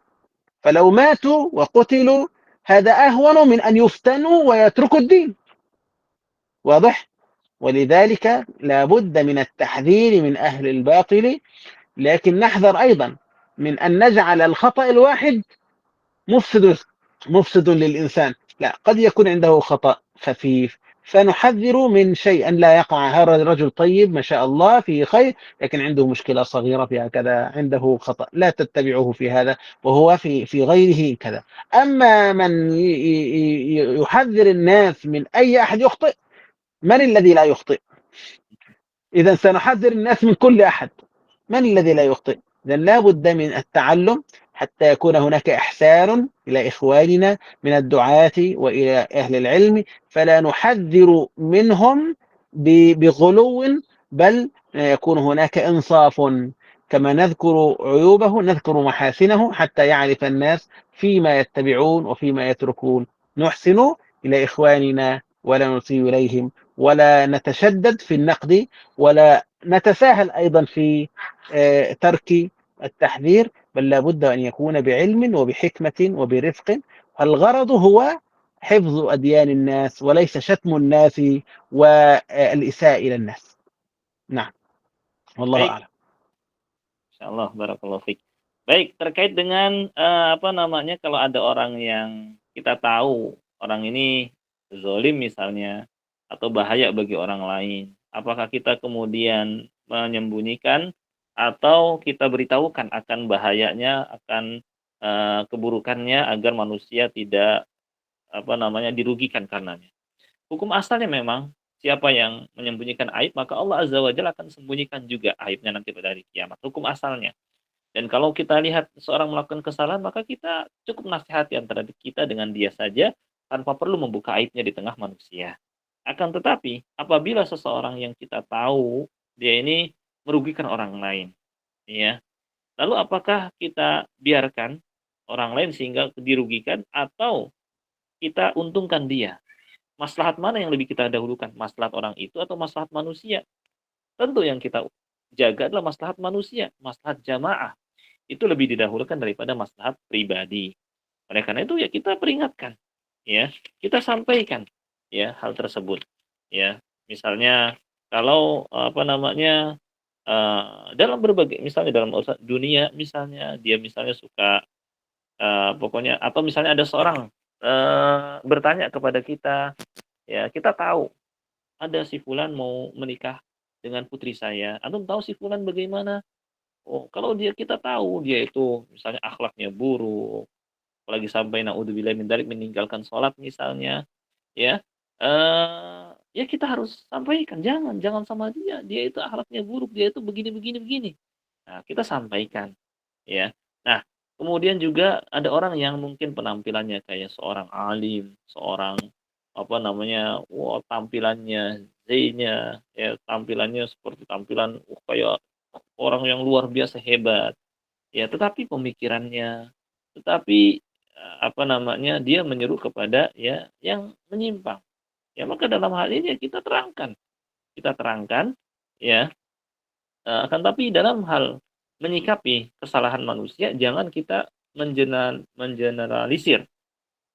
فلو ماتوا وقتلوا هذا أهون من أن يفتنوا ويتركوا الدين. واضح؟ ولذلك لا بد من التحذير من أهل الباطل، لكن نحذر أيضا من أن نجعل الخطأ الواحد مفسد للإنسان، لا، قد يكون عنده خطأ خفيف فنحذر من شيء أن لا يقع. هذا الرجل طيب ما شاء الله فيه خير، لكن عنده مشكلة صغيرة فيها كذا، عنده خطأ، لا تتبعه في هذا، وهو في غيره كذا. أما من يحذر الناس من أي أحد يخطئ، من الذي لا يخطئ؟ إذا سنحذر الناس من كل أحد، من الذي لا يخطئ؟ إذن لا بد من التعلم حتى يكون هناك إحسان إلى إخواننا من الدعاة وإلى أهل العلم، فلا نحذر منهم بغلو، بل يكون هناك إنصاف، كما نذكر عيوبه نذكر محاسنه حتى يعرف الناس فيما يتبعون وفيما يتركون. نحسن إلى إخواننا ولا نسيء إليهم، ولا نتشدد في النقد، ولا نتساهل أيضا في ترك التحذير، بل لا بد أن يكون بعلم وبحكمة وبرفق. الغرض هو حفظ أديان الناس وليس شتم الناس والإساءة إلى الناس. نعم، والله Baik, أعلم. insyaallah barakallahu fiik. Baik, terkait dengan kalau ada orang yang kita tahu orang ini zalim misalnya atau bahaya bagi orang lain, apakah kita kemudian menyembunyikan atau kita beritahukan akan bahayanya, akan keburukannya agar manusia tidak dirugikan karenanya. Hukum asalnya memang siapa yang menyembunyikan aib maka Allah Azza wa Jalla akan sembunyikan juga aibnya nanti pada hari kiamat. Hukum asalnya. Dan kalau kita lihat seorang melakukan kesalahan maka kita cukup nasihati antara kita dengan dia saja tanpa perlu membuka aibnya di tengah manusia. Akan tetapi apabila seseorang yang kita tahu dia ini merugikan orang lain, ya, lalu apakah kita biarkan orang lain sehingga dirugikan atau kita untungkan dia? Maslahat mana yang lebih kita dahulukan? Maslahat orang itu atau maslahat manusia? Tentu yang kita jaga adalah maslahat manusia, maslahat jamaah. Itu lebih didahulukan daripada maslahat pribadi. Oleh karena itu ya kita peringatkan, ya, kita sampaikan ya hal tersebut. Ya, misalnya kalau dalam berbagai, misalnya dalam urusan dunia, misalnya dia misalnya suka pokoknya, atau misalnya ada seorang bertanya kepada kita, ya kita tahu ada si fulan mau menikah dengan putri saya, antum tahu si fulan bagaimana? Oh, kalau kita tahu dia itu misalnya akhlaknya buruk, apalagi sampai naudzubillah min dzalik meninggalkan sholat misalnya, ya, ya kita harus sampaikan, jangan sama dia itu akhlaknya buruk, dia itu begini. Nah, kita sampaikan, ya. Nah, kemudian juga ada orang yang mungkin penampilannya kayak seorang alim, seorang apa namanya, wah tampilannya, zainya, ya tampilannya seperti tampilan kayak orang yang luar biasa hebat. Ya, tetapi pemikirannya, tetapi apa namanya, dia menyeru kepada ya yang menyimpang. Ya, maka dalam hal ini ya kita terangkan ya, akan tapi dalam hal menyikapi kesalahan manusia jangan kita mengeneralisir.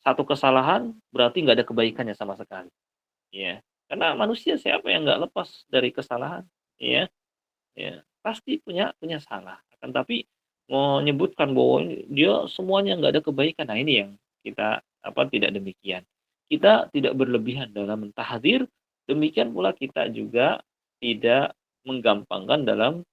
Satu kesalahan berarti nggak ada kebaikannya sama sekali. Ya, karena manusia siapa yang nggak lepas dari kesalahan, ya, ya pasti punya salah. Akan tapi mau menyebutkan bahwa dia semuanya nggak ada kebaikan, nah ini yang kita tidak demikian. Kita tidak berlebihan dalam mentahdzir, demikian pula kita juga tidak menggampangkan dalam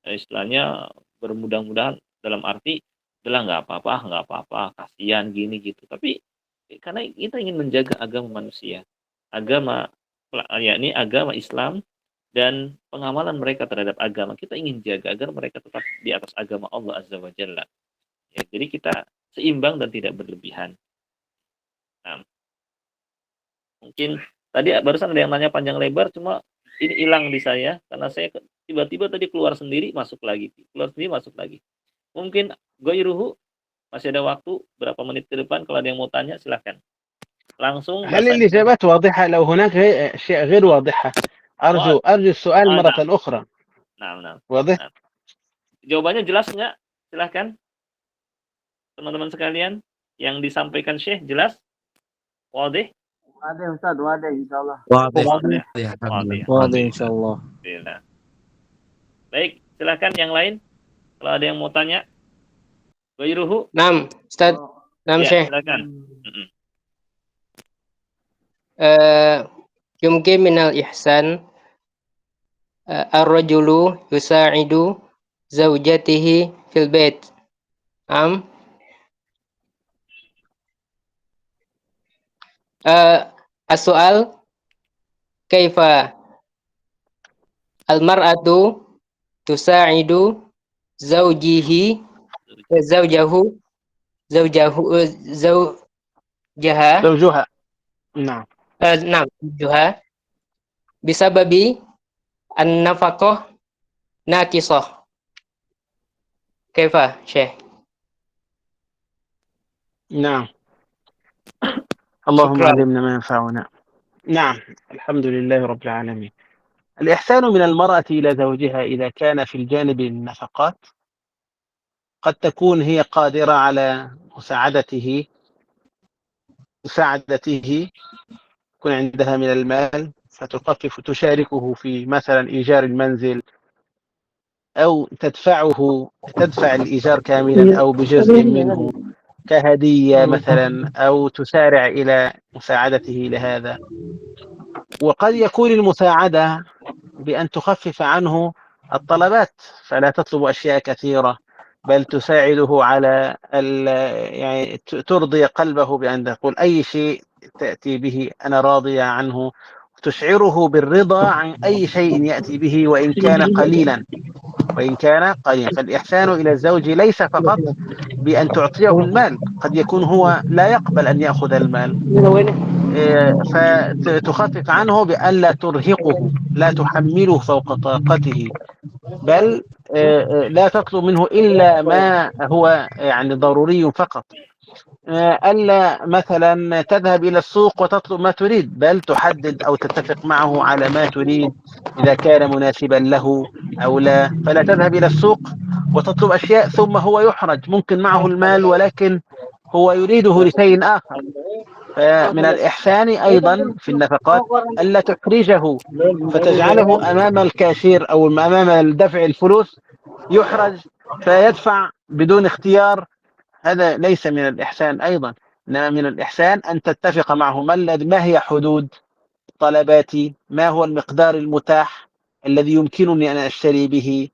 istilahnya bermudah-mudahan dalam arti adalah nggak apa-apa, kasihan gini gitu. Tapi karena kita ingin menjaga agama manusia, agama yakni agama Islam dan pengamalan mereka terhadap agama, kita ingin jaga agar mereka tetap di atas agama Allah Azza wa Jalla. Ya, jadi kita seimbang dan tidak berlebihan. Nah, mungkin tadi barusan ada yang nanya panjang lebar, cuma ini hilang di saya karena saya tiba-tiba tadi keluar sendiri masuk lagi. Mungkin Goiruhu masih ada waktu berapa menit ke depan, kalau ada yang mau tanya silahkan. Langsung. هل الإجابات واضحة؟ لو هناك أشياء غير واضحة أرجو السؤال مرة أخرى. Nah. واضح؟ Jawabannya jelas nggak? Silahkan. Teman-teman sekalian, yang disampaikan Syekh jelas? Wadih? Wadih Ustaz, wadih insyaallah. Wadih insyaallah. Baik, silahkan yang lain. Kalau ada yang mau tanya. Goiruhu? Naam, Ustaz. Naam, Syekh. Silakan. Yumkin minal ihsan ar-rajulu yusa'idu zawjatihi fil bait. As-soal kaifa al-mar'atu tusa'idu zawjaha bisababi an-nafaqah naqisah. Kaifa, Syekh? نعم. اللهم علمنا ما ينفعنا. نعم، الحمد لله رب العالمين. الإحسان من المرأة إلى زوجها إذا كان في الجانب النفقات قد تكون هي قادرة على مساعدته، يكون عندها من المال فتخفف، تشاركه في مثلا إيجار المنزل، أو تدفع الإيجار كاملا أو بجزء منه كهدية مثلا، أو تسارع إلى مساعدته لهذا. وقد يكون المساعدة بأن تخفف عنه الطلبات، فلا تطلب أشياء كثيرة، بل تساعده على يعني ترضي قلبه بأن تقول أي شيء تأتي به أنا راضية عنه، تشعره بالرضا عن أي شيء يأتي به وإن كان قليلا. فالإحسان إلى الزوج ليس فقط بأن تعطيه المال، قد يكون هو لا يقبل أن يأخذ المال، فتخفف عنه بأن لا ترهقه، لا تحمله فوق طاقته، بل لا تطلب منه إلا ما هو يعني ضروري فقط. ألا مثلا تذهب إلى السوق وتطلب ما تريد، بل تحدد أو تتفق معه على ما تريد إذا كان مناسبا له أو لا. فلا تذهب إلى السوق وتطلب أشياء ثم هو يحرج، ممكن معه المال ولكن هو يريده لشيء آخر. فمن الإحسان أيضا في النفقات ألا تحرجه فتجعله أمام الكاشير أو أمام دفع الفلوس يحرج فيدفع بدون اختيار، هذا ليس من الإحسان أيضا. إنما من الإحسان أن تتفق معه ما هي حدود طلباتي، ما هو المقدار المتاح الذي يمكنني أن أشتري به،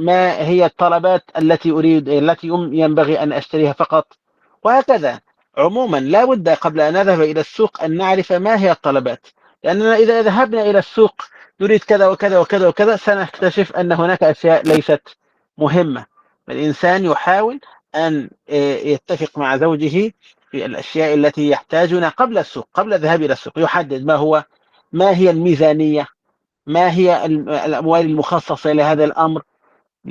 ما هي الطلبات التي ينبغي أن أشتريها فقط، وهكذا. عموما لا بد قبل أن نذهب إلى السوق أن نعرف ما هي الطلبات، لأننا إذا ذهبنا إلى السوق نريد كذا وكذا وكذا وكذا سنكتشف أن هناك أشياء ليست مهمة. الإنسان يحاول أن يتفق مع زوجه في الأشياء التي يحتاجنا قبل السوق، قبل الذهاب إلى السوق، يحدد ما هي الميزانية، ما هي الأموال المخصصة لهذا الأمر،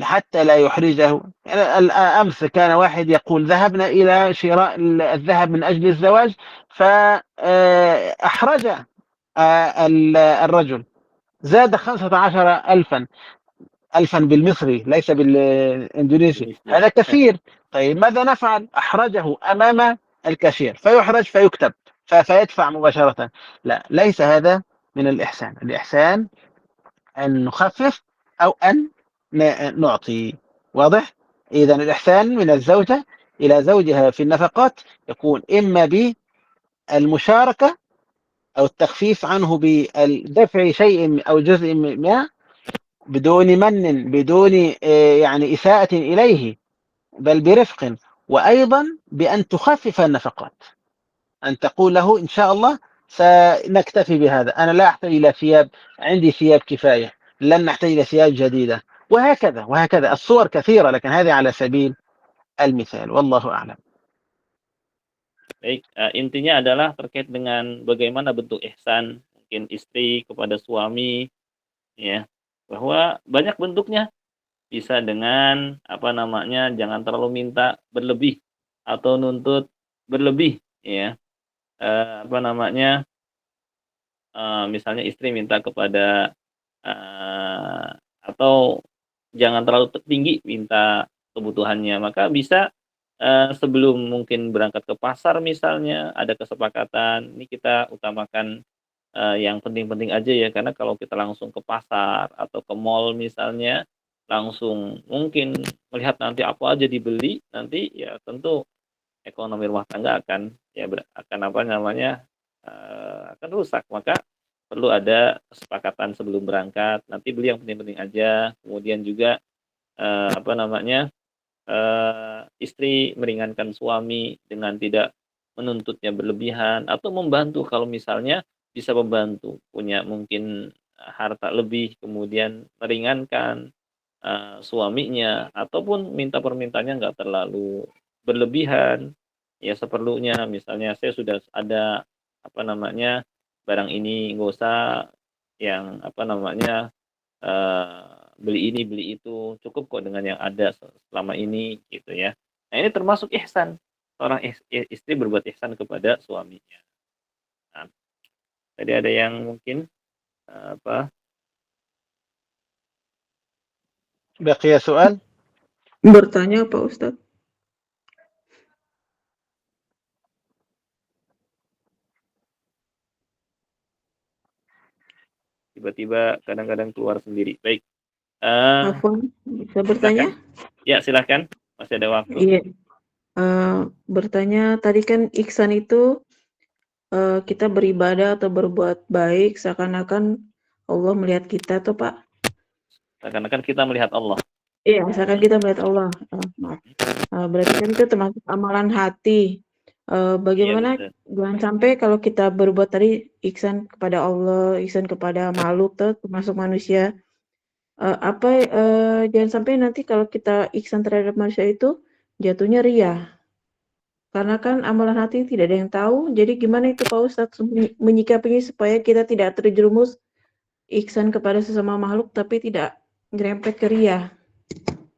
حتى لا يحرجه. يعني أمس كان واحد يقول ذهبنا إلى شراء الذهب من أجل الزواج، فأحرج الرجل، زاد 15,000 بالمصري ليس بالإندونيسي، Indonesia. هذا كثير. طيب ماذا نفعل؟ أحرجه أمام الكاشير فيحرج فيكتب فيدفع مباشرة. لا، ليس هذا من الإحسان. الإحسان أن نخفف أو أن نعطي. واضح؟ إذا الإحسان من الزوجة إلى زوجها في النفقات يكون إما بالمشاركة أو التخفيف عنه بدفع شيء أو جزء ما بدون من، بدون يعني إساءة إليه، بل برفق، وأيضا بأن تخفف النفقات، أن تقول له إن شاء الله سنكتفي بهذا، أنا لا أحتاج إلى ثياب، عندي ثياب كفاية، لن نحتاج إلى ثياب جديدة، وهكذا وهكذا. الصور كثيرة، لكن هذه على سبيل المثال، والله أعلم. Baik, intinya adalah terkait dengan bagaimana bentuk ihsan mungkin istri kepada suami, ya, bahwa banyak bentuknya. Bisa dengan apa namanya, jangan terlalu minta berlebih atau nuntut berlebih, ya. Apa namanya, misalnya istri minta kepada atau jangan terlalu tinggi minta kebutuhannya, maka bisa sebelum mungkin berangkat ke pasar misalnya, ada kesepakatan, ini kita utamakan yang penting-penting aja ya, karena kalau kita langsung ke pasar atau ke mall misalnya, langsung mungkin melihat nanti apa aja dibeli, nanti ya tentu ekonomi rumah tangga akan ya akan apa namanya, akan rusak. Maka perlu ada kesepakatan sebelum berangkat, nanti beli yang penting-penting aja, kemudian juga apa namanya, istri meringankan suami dengan tidak menuntutnya berlebihan atau membantu kalau misalnya bisa membantu, punya mungkin harta lebih, kemudian meringankan suaminya, ataupun minta permintaannya nggak terlalu berlebihan, ya seperlunya. Misalnya saya sudah ada apa namanya, barang ini nggak usah yang apa namanya, beli ini beli itu, cukup kok dengan yang ada selama ini gitu ya. Nah ini termasuk ihsan, seorang istri berbuat ihsan kepada suaminya. Nah, tadi ada yang mungkin apa? بقي سؤال؟ Bertanya Pak Ustadz? Tiba-tiba kadang-kadang keluar sendiri. Baik. Afwan, bisa bertanya? Ya silahkan, masih ada waktu. Iya. Bertanya tadi kan ihsan itu kita beribadah atau berbuat baik seakan-akan Allah melihat kita tuh Pak. Seakan-akan kita melihat Allah. Iya, misalkan kita melihat Allah. Maaf. Berarti kan itu termasuk amalan hati. Bagaimana Iya, jangan sampai kalau kita berbuat tadi ihsan kepada Allah, ihsan kepada makhluk tuh termasuk manusia. Jangan sampai nanti kalau kita ihsan terhadap manusia itu jatuhnya ria. Karena kan amalan hati tidak ada yang tahu. Jadi gimana itu Pak Ustadz menyikapinya supaya kita tidak terjerumus ihsan kepada sesama makhluk tapi tidak nyerempet ke ria.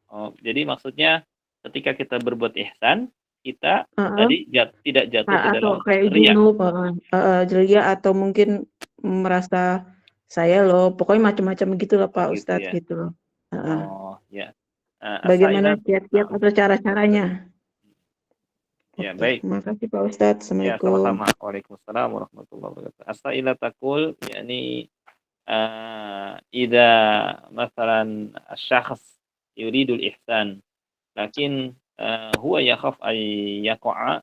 Oh, jadi maksudnya ketika kita berbuat ihsan, kita tadi tidak jatuh ke dalam Atau kayak riya. junub, ria atau mungkin merasa saya loh, pokoknya macam-macam gitulah Pak gitu Ustadz ya. gitu loh. Oh, ya. Bagaimana kiat-kiat atau cara-caranya? Ya, Oke, baik. terima kasih Pak Ustadz. Ya, Assalamualaikum. sama-sama. Waalaikumsalam warahmatullahi wabarakatuh. As-sa'ilah taqul, yakni idza masalan asy-syakhs yuridul ihsan, lakin huwa yakhaf ay yaqa'a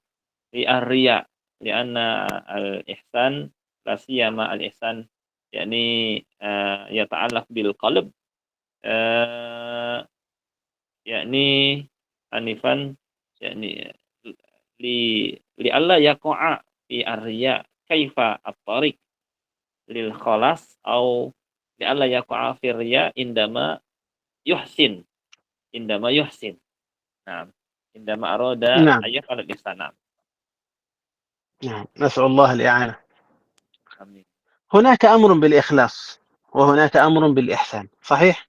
fi ar-riya, lianna al-ihsan la siyama al-ihsan yakni yata'allaq bil qalb, yakni anifan, yakni li alla yaqa'a fi ar-riya kaifa at-tariq lil khalas au li alla yaqa'a fi riya indama yuhsin. Nah, indama arada نعم. ayat al ihsan. نعم، نسأل الله الإعانة. Amin. هناك أمر بالإخلاص وهناك أمر بالإحسان، صحيح؟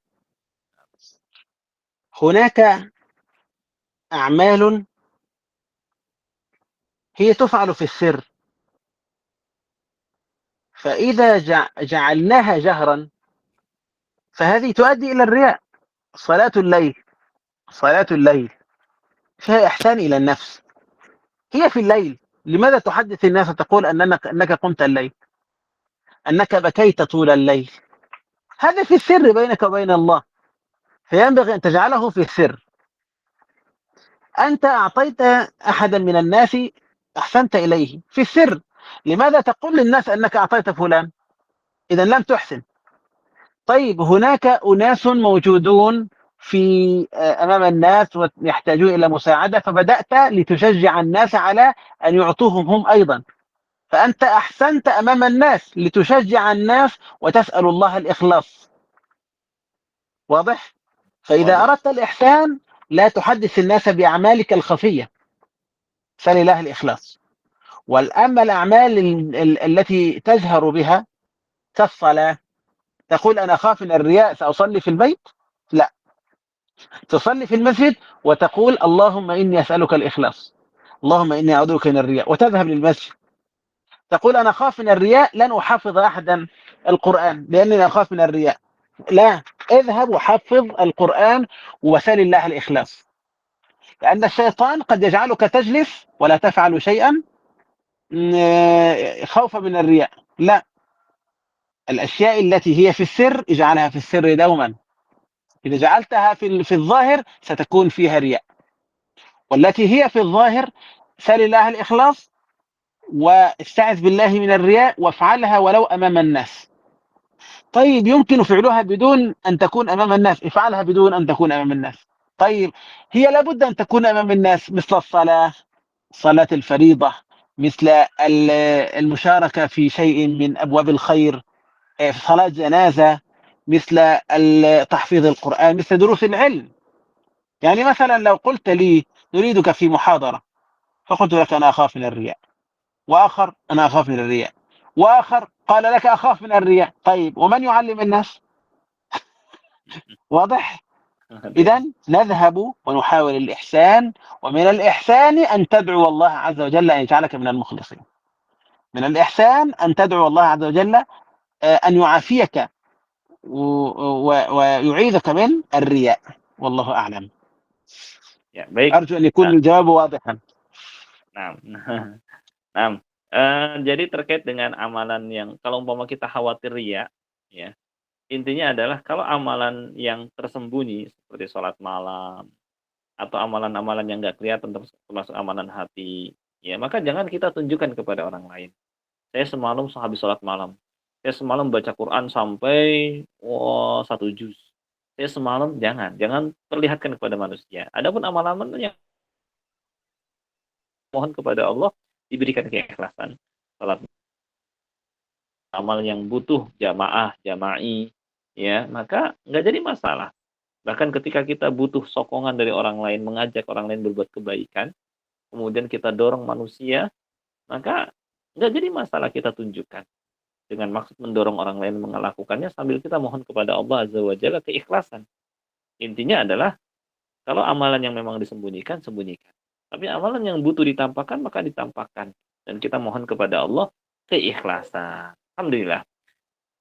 هناك أعمال هي تفعل في السر، فإذا جعلناها جهرا فهذه تؤدي إلى الرياء. صلاة الليل، صلاة الليل فيها إحسان إلى النفس، هي في الليل، لماذا تحدث الناس وتقول أنك قمت الليل، أنك بكيت طول الليل؟ هذا في السر بينك وبين الله، فينبغي أن تجعله في السر. أنت أعطيت أحدا من الناس، أحسنت إليه في السر، لماذا تقول للناس أنك أعطيت فلان؟ إذا لم تحسن. طيب هناك أناس موجودون في أمام الناس ويحتاجون إلى مساعدة، فبدأت لتشجع الناس على أن يعطوهم هم أيضا، فأنت أحسنت أمام الناس لتشجع الناس وتسأل الله الإخلاص. واضح؟ فإذا واضح. أردت الإحسان لا تحدث الناس بأعمالك الخفية، سل الله الإخلاص. والأما الأعمال التي تجهر بها كالصلاة، تقول أنا خاف من الرياء سأصلي في البيت، لا، تصلي في المسجد وتقول اللهم إني أسألك الإخلاص، اللهم إني أعوذ بك من الرياء، وتذهب للمسجد. تقول أنا خاف من الرياء، لن أحفظ أحدا القرآن لأنني أخاف من الرياء، لا، اذهب وحفظ القرآن وسل الله الإخلاص. لأن الشيطان قد يجعلك تجلس ولا تفعل شيئا خوفا من الرياء، لا، الأشياء التي هي في السر اجعلها في السر دوما، إذا جعلتها في الظاهر ستكون فيها رياء، والتي هي في الظاهر سل الله الإخلاص واستعذ بالله من الرياء وافعلها ولو أمام الناس. طيب يمكن فعلها بدون أن تكون أمام الناس، افعلها بدون أن تكون أمام الناس. طيب هي لابد أن تكون أمام الناس، مثل الصلاة، صلاة الفريضة، مثل المشاركة في شيء من أبواب الخير، صلاة جنازة، مثل تحفيظ القرآن، مثل دروس العلم. يعني مثلا لو قلت لي نريدك في محاضرة، فقلت لك أنا أخاف من الرياء، وآخر أنا أخاف من الرياء، وآخر قال لك أخاف من الرياء، طيب ومن يعلم الناس؟ واضح؟ إذا نذهب ونحاول الإحسان، ومن الإحسان أن تدعو الله عز وجل أن يجعلك من المخلصين، من الإحسان أن تدعو الله عز وجل أن يعافيك ويعيذك من الرياء، والله أعلم. Ya, baik. أرجو أن يكون الجواب واضحا. Nah, nah, jadi terkait dengan amalan yang kalau umpama kita khawatir riya, ya, intinya adalah kalau amalan yang tersembunyi seperti sholat malam atau amalan-amalan yang nggak kelihatan termasuk amalan hati, ya maka jangan kita tunjukkan kepada orang lain. Saya semalam habis sholat malam, saya semalam baca Quran sampai 1 juz. Saya semalam, jangan perlihatkan kepada manusia. Adapun amalan yang mohon kepada Allah diberikan keikhlasan. Salat amal yang butuh jama'i, ya, maka nggak jadi masalah. Bahkan ketika kita butuh sokongan dari orang lain, mengajak orang lain berbuat kebaikan, kemudian kita dorong manusia, maka nggak jadi masalah kita tunjukkan. Dengan maksud mendorong orang lain melakukannya sambil kita mohon kepada Allah Azza wa Jalla keikhlasan. Intinya adalah kalau amalan yang memang disembunyikan, sembunyikan. Tapi amalan yang butuh ditampakkan, maka ditampakkan. Dan kita mohon kepada Allah keikhlasan. Alhamdulillah.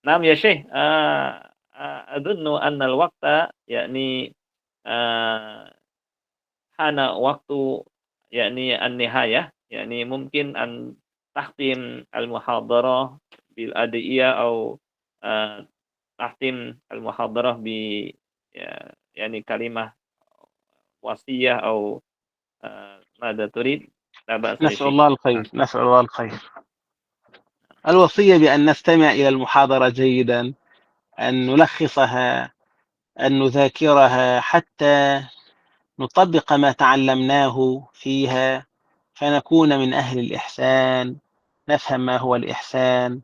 Naam ya Syekh, adunnu annal waqta yakni hana waktu yakni an-nihayah, yakni mungkin an tahtim al-muhadarah bil adiyah atau tahtim al-muhadarah bi yani kalimah wasiyah atau ماذا تريد؟ لا بأس يا نسأل شيخ. الله الخير، نسأل الله الخير. الوصية بأن نستمع إلى المحاضرة جيدا، أن نلخصها، أن نذاكرها حتى نطبق ما تعلمناه فيها، فنكون من أهل الإحسان، نفهم ما هو الإحسان،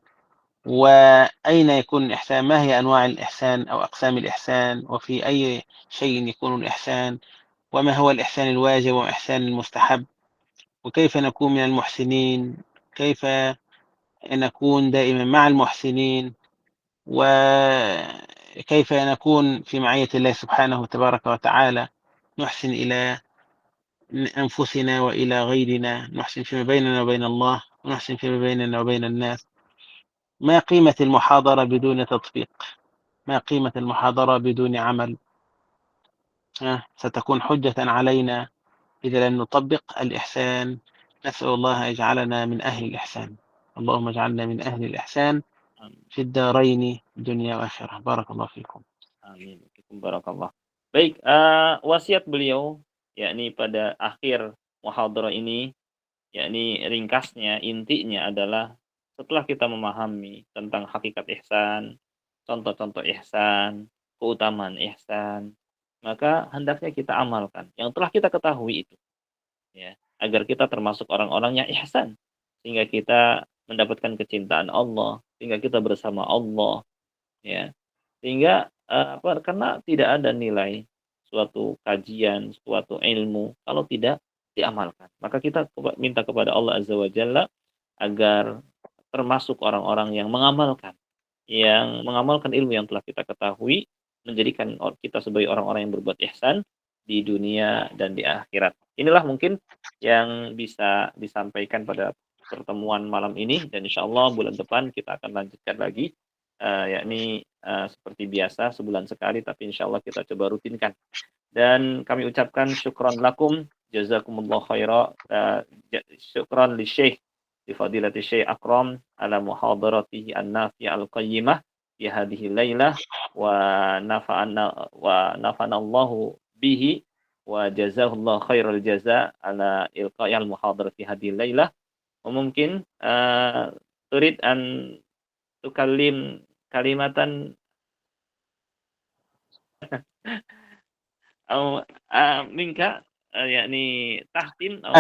وأين يكون الإحسان، ما هي أنواع الإحسان أو أقسام الإحسان، وفي أي شيء يكون الإحسان، وما هو الإحسان الواجب والإحسان المستحب، وكيف نكون من المحسنين كيف نكون دائما مع المحسنين، وكيف نكون في معية الله سبحانه تبارك وتعالى، نحسن إلى أنفسنا وإلى غيرنا، نحسن فيما بيننا وبين الله، ونحسن فيما بيننا وبين الناس. ما قيمة المحاضرة بدون تطبيق؟ ما قيمة المحاضرة بدون عمل؟ ستكون حجة علينا إذا لم نطبق الإحسان. نسأل الله يجعلنا من أهل الإحسان. اللهم اجعلنا من أهل الإحسان في الدارين دنيا وآخرة. بارك الله فيكم. Amin. Barakallah. Baik, wasiat beliau yakni pada akhir muhadarah ini, yakni ringkasnya, intinya adalah setelah kita memahami tentang hakikat ihsan, contoh-contoh ihsan, keutamaan ihsan, maka hendaknya kita amalkan yang telah kita ketahui itu, ya, agar kita termasuk orang-orang yang ihsan, sehingga kita mendapatkan kecintaan Allah, sehingga kita bersama Allah, ya, sehingga karena tidak ada nilai suatu kajian, suatu ilmu kalau tidak diamalkan. Maka kita minta kepada Allah Azza wa Jalla agar termasuk orang-orang yang mengamalkan ilmu yang telah kita ketahui, menjadikan kita sebagai orang-orang yang berbuat ihsan di dunia dan di akhirat. Inilah mungkin yang bisa disampaikan pada pertemuan malam ini, dan insya Allah bulan depan kita akan lanjutkan lagi, yakni seperti biasa sebulan sekali, tapi insya Allah kita coba rutinkan. Dan kami ucapkan syukran lakum, jazakumullah khaira, syukran li syekh, li fadilati syekh Akram ala muhadaratihi an-nafi'ah al-qayyimah fi hadhihi lailah, wa nafa'ana Allahu bihi, wa jazahullah khairal jaza ala ilqa'i al-muhadarah fi hadhihi lailah. Wa mungkin turid an tukallim kalimatan أو منك يعني تختم أو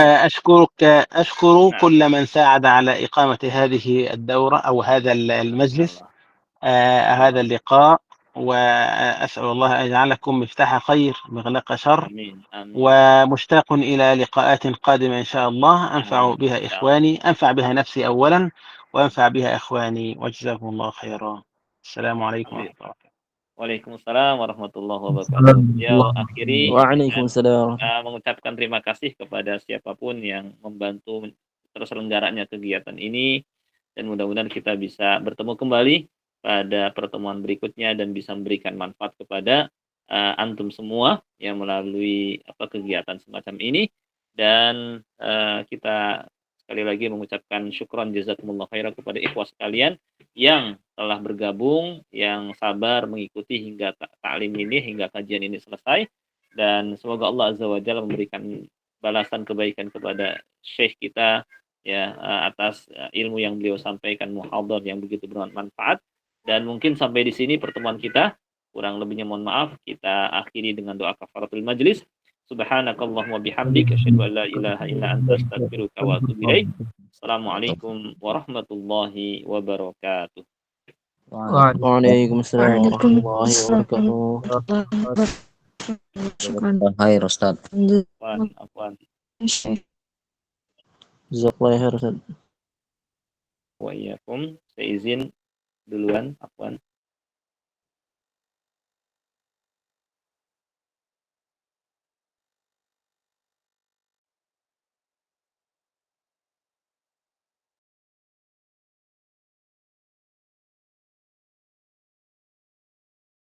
أشكر كل من ساعد على إقامة هذه الدورة أو هذا المجلس، هذا اللقاء، وأسأل الله أن يجعلكم مفتاح خير مغلق شر. آمين. آمين. ومشتاق إلى لقاءات قادمة إن شاء الله أنفع بها إخواني، أنفع بها نفسي أولا وأنفع بها إخواني، وجزاكم الله خيرا. السلام عليكم ورحمة الله وبركاته. Waalaikumsalam warahmatullahi wabarakatuh. Beliau akhiri Waalaikumsalam. mengucapkan terima kasih kepada siapapun yang membantu terselenggaranya kegiatan ini, dan mudah-mudahan kita bisa bertemu kembali pada pertemuan berikutnya dan bisa memberikan manfaat kepada antum semua yang melalui kegiatan semacam ini. Dan kita sekali lagi mengucapkan syukran jazakumullah khairan kepada ikhwah sekalian yang telah bergabung, yang sabar mengikuti hingga taklim ini, hingga kajian ini selesai. Dan semoga Allah Azza wa Jalla memberikan balasan kebaikan kepada syekh kita, ya, atas ilmu yang beliau sampaikan, muhadhar yang begitu bermanfaat. Dan mungkin sampai di sini pertemuan kita, kurang lebihnya mohon maaf. Kita akhiri dengan doa kafaratul majlis. Subhanakallahumma bihamdik, asyhadu an la ilaha illa anta, astaghfiruka wa atubu ilaik. Assalamualaikum warahmatullahi wabarakatuh. Waalaikumsalam warahmatullahi wabarakatuh. Khair Ustaz. Afwan. Jazakallahu khair Ustaz. Wa iyyakum. Saya izin duluan, afwan.